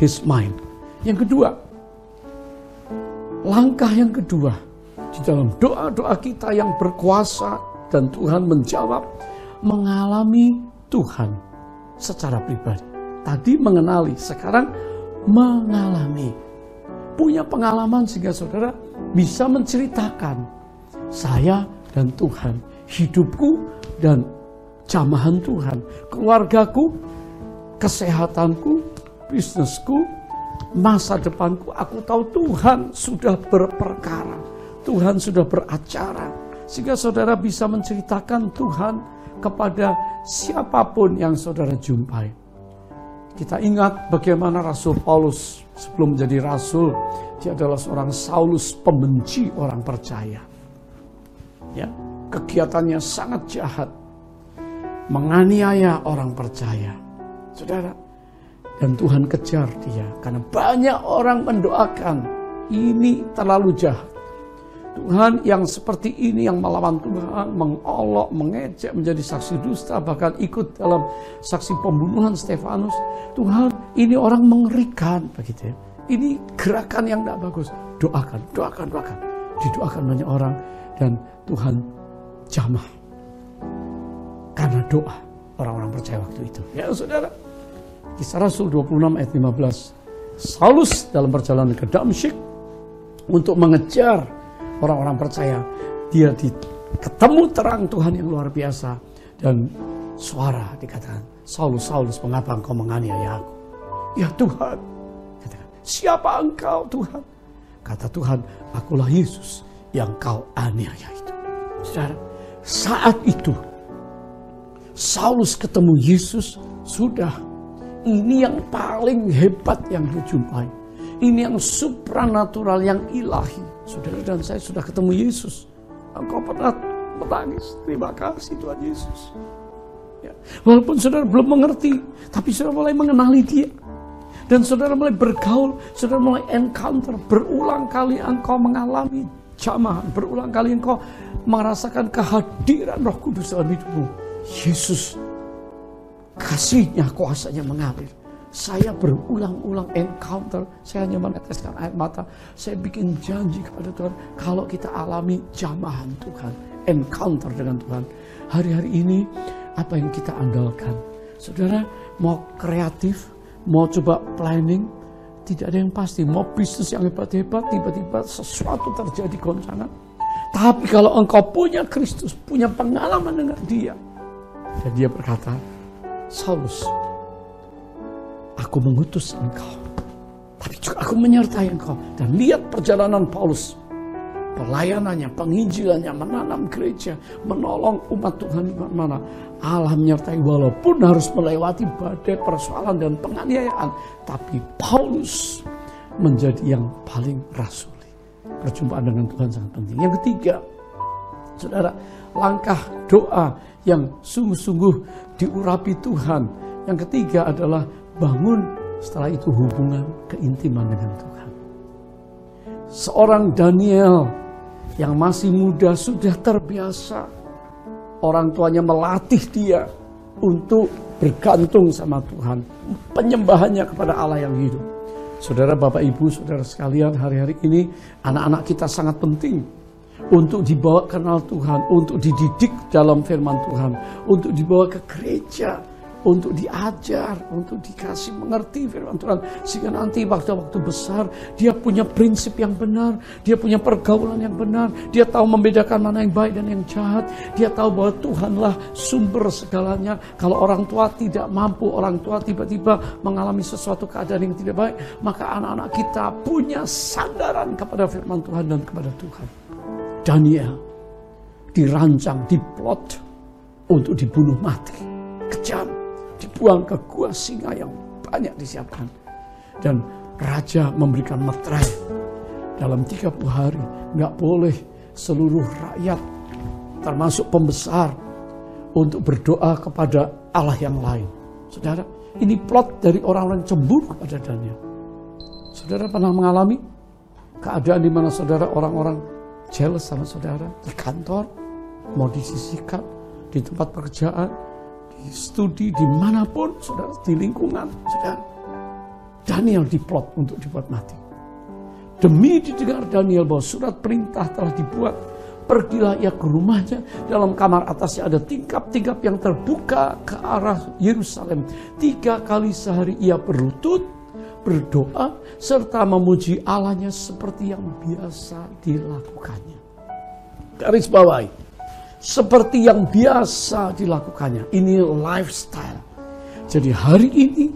His mind. Yang kedua, langkah yang kedua di dalam doa-doa kita yang berkuasa dan Tuhan menjawab, mengalami Tuhan secara pribadi. Tadi mengenali, sekarang mengalami. Punya pengalaman sehingga saudara bisa menceritakan, saya dan Tuhan, hidupku dan jamahan Tuhan, keluargaku, kesehatanku, bisnisku, masa depanku, aku tahu Tuhan sudah berperkara, Tuhan sudah beracara, sehingga saudara bisa menceritakan Tuhan kepada siapapun yang saudara jumpai. Kita ingat bagaimana Rasul Paulus sebelum menjadi rasul, dia adalah seorang Saulus, pembenci orang percaya. Ya, kegiatannya sangat jahat, menganiaya orang percaya, saudara. Dan Tuhan kejar dia karena banyak orang mendoakan, ini terlalu jahat. Tuhan yang seperti ini, yang melawan Tuhan, mengolok, mengejek, menjadi saksi dusta, bahkan ikut dalam saksi pembunuhan Stefanus. Tuhan, ini orang mengerikan, begitu ya. Ini gerakan yang tidak bagus. Doakan, doakan, doakan. Didoakan banyak orang dan Tuhan jamah karena doa orang-orang percaya waktu itu. Ya saudara, Kisah Rasul 26 ayat 15. Saulus dalam perjalanan ke Damsyik untuk mengejar orang-orang percaya, dia ketemu terang Tuhan yang luar biasa, dan suara dikatakan, Saulus, Saulus, mengapa engkau menganiaya aku? Ya Tuhan, katakan, siapa engkau Tuhan? Kata Tuhan, akulah Yesus yang kau aniaya itu. Saudara, saat itu Saulus ketemu Yesus, sudah, ini yang paling hebat yang dijumpai. Ini yang supranatural, yang ilahi. Saudara dan saya sudah ketemu Yesus. Engkau pernah menangis, terima kasih Tuhan Yesus. Ya. Walaupun saudara belum mengerti, tapi saudara mulai mengenali Dia. Dan saudara mulai bergaul, saudara mulai encounter. Berulang kali engkau mengalami jamahan, berulang kali engkau merasakan kehadiran Roh Kudus dalam hidupmu. Yesus, kasih-Nya, kuasa-Nya mengalir. Saya berulang-ulang encounter, saya hanya meneteskan air mata. Saya bikin janji kepada Tuhan, kalau kita alami jamahan Tuhan, encounter dengan Tuhan. Hari-hari ini, apa yang kita andalkan? Saudara, mau kreatif, mau coba planning, tidak ada yang pasti. Mau bisnis yang hebat-hebat, tiba-tiba sesuatu terjadi goncangan. Tapi kalau engkau punya Kristus, punya pengalaman dengan Dia, dan Dia berkata, Saulus, aku mengutus engkau, tapi juga aku menyertai engkau. Dan lihat perjalanan Paulus, pelayanannya, penginjilannya, menanam gereja, menolong umat Tuhan di mana-mana. Allah menyertai walaupun harus melewati badai persoalan dan penganiayaan, tapi Paulus menjadi yang paling rasuli. Perjumpaan dengan Tuhan sangat penting. Yang ketiga, saudara, langkah doa yang sungguh-sungguh diurapi Tuhan. Yang ketiga adalah bangun setelah itu hubungan keintiman dengan Tuhan. Seorang Daniel yang masih muda sudah terbiasa. Orang tuanya melatih dia untuk bergantung sama Tuhan. Penyembahannya kepada Allah yang hidup. Saudara, Bapak, Ibu, saudara sekalian, hari-hari ini anak-anak kita sangat penting untuk dibawa kenal Tuhan, untuk dididik dalam firman Tuhan, untuk dibawa ke gereja, untuk diajar, untuk dikasih mengerti firman Tuhan. Sehingga nanti waktu-waktu besar, dia punya prinsip yang benar, dia punya pergaulan yang benar, dia tahu membedakan mana yang baik dan yang jahat, dia tahu bahwa Tuhanlah sumber segalanya. Kalau orang tua tidak mampu, orang tua tiba-tiba mengalami sesuatu keadaan yang tidak baik, maka anak-anak kita punya sandaran kepada firman Tuhan dan kepada Tuhan. Daniel dirancang, diplot untuk dibunuh mati, kejam, dibuang ke gua singa yang banyak disiapkan. Dan raja memberikan meterai dalam 30 hari. Nggak boleh seluruh rakyat, termasuk pembesar, untuk berdoa kepada Allah yang lain. Saudara, ini plot dari orang-orang cemburu kepada Daniel. Saudara pernah mengalami keadaan di mana saudara orang-orang jealous sama saudara? Di kantor, mau disisihkan, di tempat pekerjaan, di studi, dimanapun, saudara, di lingkungan, saudara. Daniel diplot untuk dibuat mati. Demi didengar Daniel bahwa surat perintah telah dibuat, pergilah ia ke rumahnya. Dalam kamar atasnya ada tingkap-tingkap yang terbuka ke arah Yerusalem. 3 kali sehari ia berlutut, berdoa, serta memuji Allahnya seperti yang biasa dilakukannya. Garis bawahi, seperti yang biasa dilakukannya. Ini lifestyle. Jadi hari ini,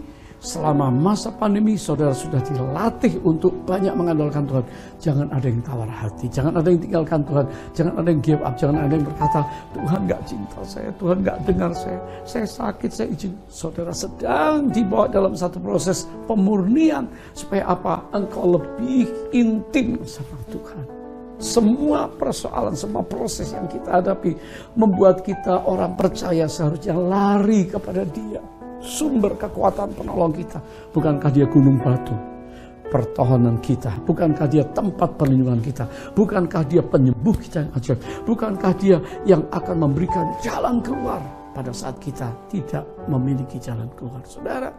selama masa pandemi, saudara sudah dilatih untuk banyak mengandalkan Tuhan. Jangan ada yang tawar hati, jangan ada yang tinggalkan Tuhan, jangan ada yang give up, jangan ada yang berkata, Tuhan gak cinta saya, Tuhan gak dengar saya sakit, saya izin. Saudara sedang dibawa dalam satu proses pemurnian, supaya apa? Engkau lebih intim sama Tuhan. Semua persoalan, semua proses yang kita hadapi membuat kita orang percaya seharusnya lari kepada Dia, sumber kekuatan penolong kita. Bukankah Dia gunung batu pertahanan kita? Bukankah Dia tempat perlindungan kita? Bukankah Dia penyembuh kita yang ajaib? Bukankah Dia yang akan memberikan jalan keluar pada saat kita tidak memiliki jalan keluar? Saudara,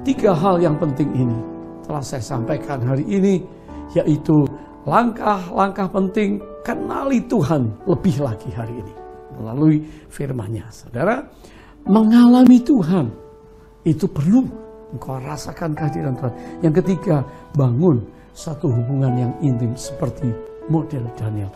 3 hal yang penting ini telah saya sampaikan hari ini, yaitu langkah-langkah penting kenali Tuhan lebih lagi hari ini melalui firman-Nya. Saudara, mengalami Tuhan itu perlu engkau rasakan kehadiran Tuhan. Yang ketiga, bangun satu hubungan yang intim seperti model Daniel.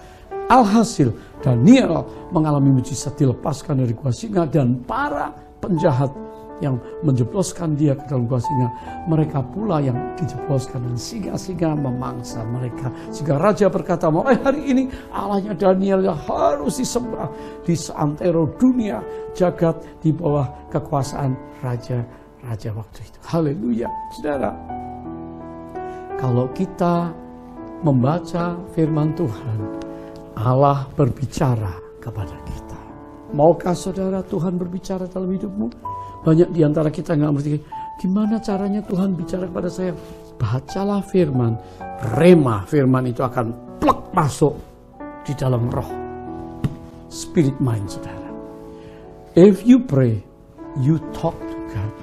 Alhasil, Daniel mengalami mujizat, dilepaskan dari gua singa, dan para penjahat yang menjebloskan dia ke dalam gua singa, mereka pula yang dijebloskan, dan singa-singa memangsa mereka. Sehingga raja berkata, mulai hari ini Allahnya Daniel yang harus disembah di seantero dunia jagat di bawah kekuasaan raja waktu itu. Haleluya. Saudara, kalau kita membaca firman Tuhan, Allah berbicara kepada kita. Maukah saudara Tuhan berbicara dalam hidupmu? Banyak di antara kita nggak ngerti, gimana caranya Tuhan bicara kepada saya? Bacalah firman, rema, firman itu akan plek masuk di dalam roh, spirit mind saudara. If you pray, you talk to God.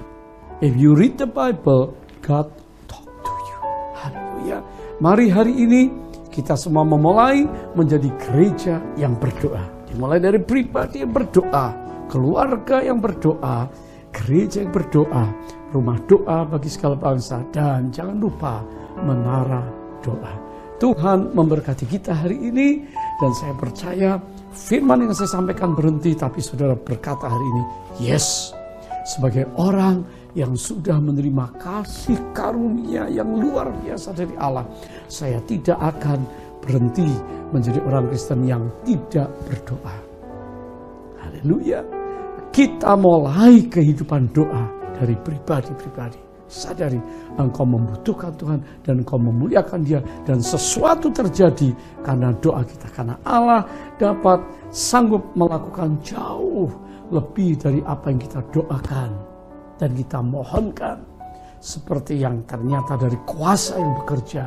If you read the Bible, God talk to you. Haleluya. Mari hari ini kita semua memulai menjadi gereja yang berdoa. Dimulai dari pribadi yang berdoa, keluarga yang berdoa, gereja yang berdoa, rumah doa bagi segala bangsa, dan jangan lupa menara doa. Tuhan memberkati kita hari ini, dan saya percaya firman yang saya sampaikan berhenti, tapi saudara berkata hari ini, yes, sebagai orang yang sudah menerima kasih karunia yang luar biasa dari Allah, saya tidak akan berhenti menjadi orang Kristen yang tidak berdoa. Haleluya. Kita mulai kehidupan doa dari pribadi-pribadi. Sadari engkau membutuhkan Tuhan dan engkau memuliakan Dia, dan sesuatu terjadi karena doa kita, karena Allah dapat sanggup melakukan jauh lebih dari apa yang kita doakan dan kita mohonkan, seperti yang ternyata dari kuasa yang bekerja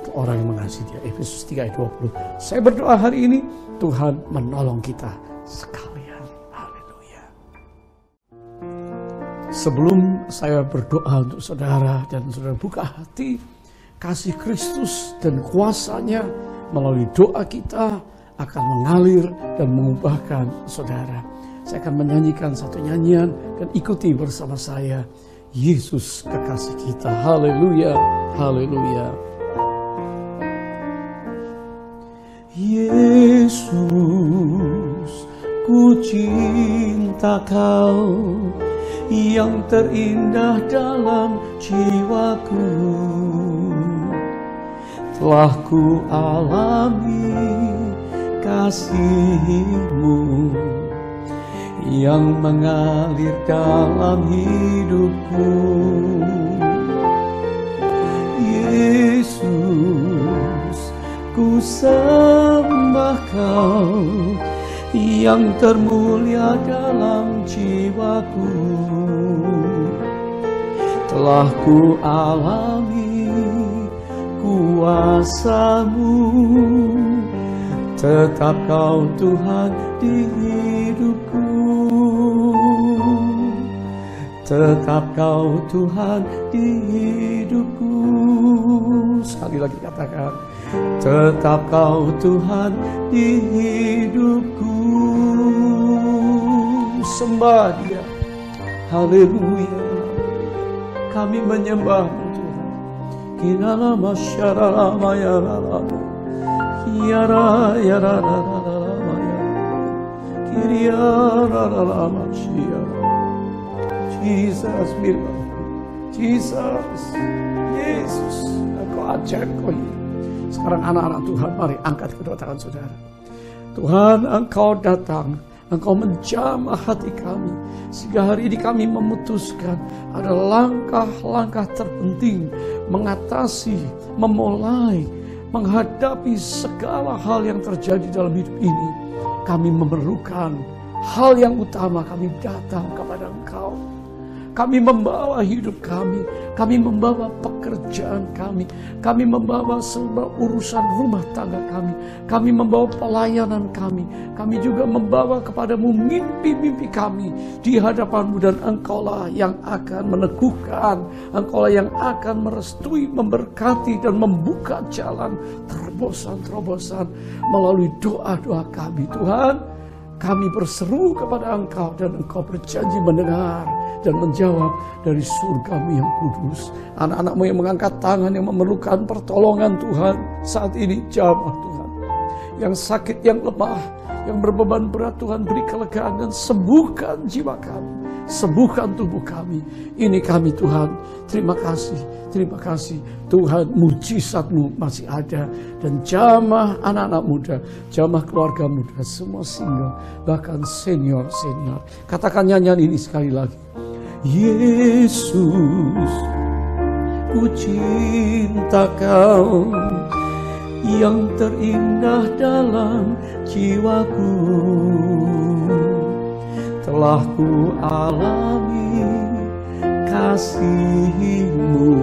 untuk orang yang mengasihi Dia. Efesus 3 ayat 20. Saya berdoa hari ini Tuhan menolong kita sekalian. Sebelum saya berdoa untuk saudara dan saudara buka hati, kasih Kristus dan kuasanya melalui doa kita akan mengalir dan mengubahkan saudara. Saya akan menyanyikan satu nyanyian dan ikuti bersama saya. Yesus kekasih kita. Haleluya, haleluya. Yesus, ku cinta Kau, yang terindah dalam jiwaku. Telah ku alami kasih-Mu yang mengalir dalam hidupku. Yesus, ku sembah Kau, yang termulia dalam jiwaku. Telah ku alami kuasa-Mu, tetap Kau Tuhan di hidupku. Tetap Kau Tuhan di hidupku. Sekali lagi katakan, tetap Kau Tuhan di hidupku. Sembah Dia. Haleluya. Kami menyembah-Mu Tuhan. Kinala masyara maya lalamu. Kiara ya lalamu maya. Kiria lalamu masyia. Jesus, we love you. Jesus, Yesus, Engkau ajaib, Kau hidup. Sekarang anak-anak Tuhan, mari angkat kedua tangan saudara. Tuhan, Engkau datang, Engkau menjamah hati kami, sehingga hari ini kami memutuskan ada langkah-langkah terpenting mengatasi, memulai, menghadapi segala hal yang terjadi dalam hidup ini. Kami memerlukan hal yang utama, kami datang kepada Engkau. Kami membawa hidup kami membawa pekerjaan kami membawa semua urusan rumah tangga kami membawa pelayanan kami juga membawa kepadamu mimpi-mimpi kami di hadapan-Mu, dan Engkaulah yang akan meneguhkan, Engkaulah yang akan merestui, memberkati, dan membuka jalan terobosan-terobosan melalui doa-doa kami. Tuhan, kami berseru kepada Engkau, dan Engkau berjanji mendengar dan menjawab dari surga-Mu yang kudus. Anak-anak-Mu yang mengangkat tangan, yang memerlukan pertolongan Tuhan, saat ini jamah Tuhan. Yang sakit, yang lemah, yang berbeban berat, Tuhan beri kelegaan dan sembuhkan jiwa kami, sembuhkan tubuh kami. Ini kami Tuhan, terima kasih Tuhan, mujizat-Mu masih ada, dan jamah anak-anak muda, jamah keluarga muda, semua single, bahkan senior. Katakan nyanyian ini sekali lagi. Yesus, ku cinta Kau, yang terindah dalam jiwaku. Telah ku alami kasih-Mu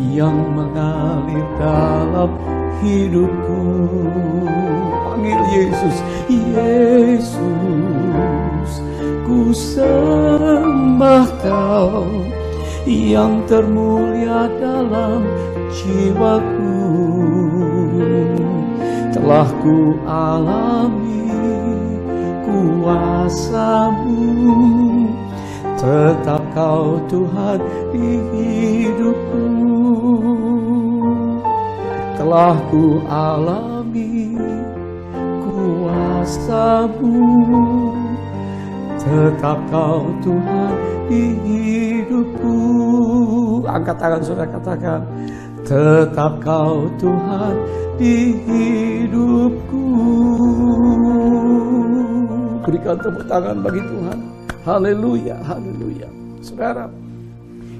yang mengalir dalam hidupku. Panggil Yesus, Yesus, ku ku sembah Kau yang termulia dalam jiwaku. Telah ku alami kuasa-Mu, tetap Kau Tuhan di hidupku. Telah ku alami kuasa-Mu, tetap Kau Tuhan di hidupku. Angkat tangan saudara, katakan, tetap Kau Tuhan di hidupku. Berikan tepuk tangan bagi Tuhan. Haleluya, haleluya. Saudara,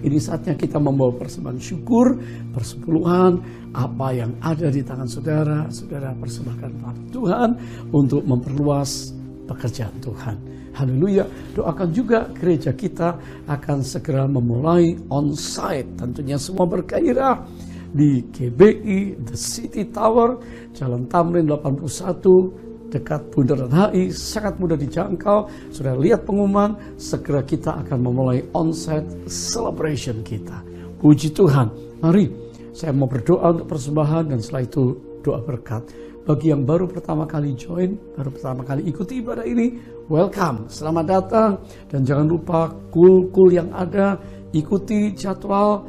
ini saatnya kita membawa persembahan syukur, persepuluhan, apa yang ada di tangan saudara, saudara persembahkan kepada Tuhan untuk memperluas pekerjaan Tuhan. Haleluya. Doakan juga gereja kita akan segera memulai on-site. Tentunya semua bergairah di GBI, The City Tower, Jalan Tamrin 81, dekat Bundaran HI, sangat mudah dijangkau. Sudah lihat pengumuman, segera kita akan memulai on-site celebration kita. Puji Tuhan. Mari, saya mau berdoa untuk persembahan dan setelah itu doa berkat. Bagi yang baru pertama kali join, baru pertama kali ikuti ibadah ini, welcome, selamat datang. Dan jangan lupa kul-kul yang ada, ikuti jadwal,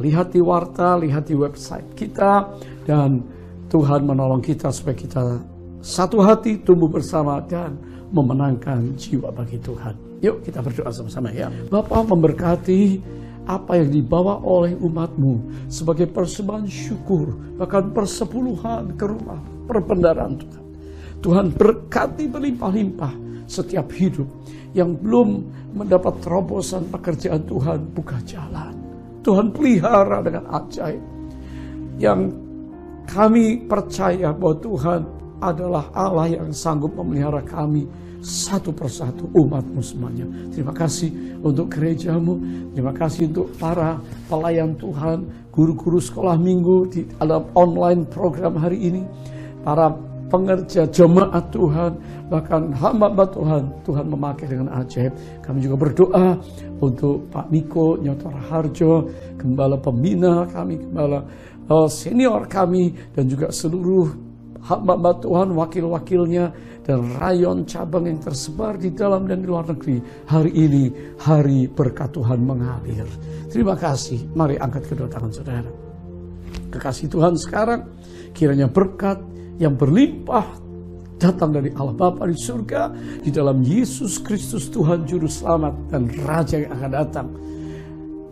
lihat di warta, lihat di website kita. Dan Tuhan menolong kita supaya kita satu hati, tumbuh bersama dan memenangkan jiwa bagi Tuhan. Yuk kita berdoa sama-sama ya. Bapa memberkati apa yang dibawa oleh umat-Mu sebagai persembahan syukur, bahkan persepuluhan ke rumah perbendaharaan Tuhan. Tuhan berkati berlimpah-limpah setiap hidup yang belum mendapat terobosan pekerjaan Tuhan, buka jalan. Tuhan pelihara dengan ajaib. Yang kami percaya bahwa Tuhan adalah Allah yang sanggup memelihara kami satu persatu, umat-Mu semuanya. Terima kasih untuk gereja-Mu. Terima kasih untuk para pelayan Tuhan, guru-guru sekolah minggu di dalam online program hari ini, para pengerja jemaat Tuhan, bahkan hamba-hamba Tuhan, Tuhan memakai dengan ajaib. Kami juga berdoa untuk Pak Miko Nyoto Raharjo, gembala pembina kami, gembala senior kami, dan juga seluruh hamba-hamba Tuhan, wakil-wakilnya, dan rayon cabang yang tersebar di dalam dan di luar negeri. Hari ini, hari berkat Tuhan mengalir. Terima kasih. Mari angkat kedua tangan saudara. Kekasih Tuhan sekarang, kiranya berkat yang berlimpah datang dari Allah Bapa di surga, di dalam Yesus Kristus Tuhan Juru Selamat dan Raja yang akan datang.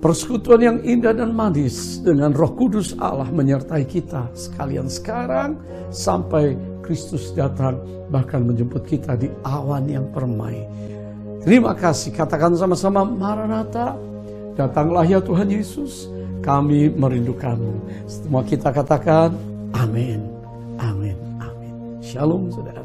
Persekutuan yang indah dan manis dengan Roh Kudus Allah menyertai kita sekalian sekarang sampai Kristus datang, bahkan menjemput kita di awan yang permai. Terima kasih. Katakan sama-sama, Maranatha, datanglah ya Tuhan Yesus, kami merindukanmu. Semua kita katakan, amin, amin, amin. Shalom saudara.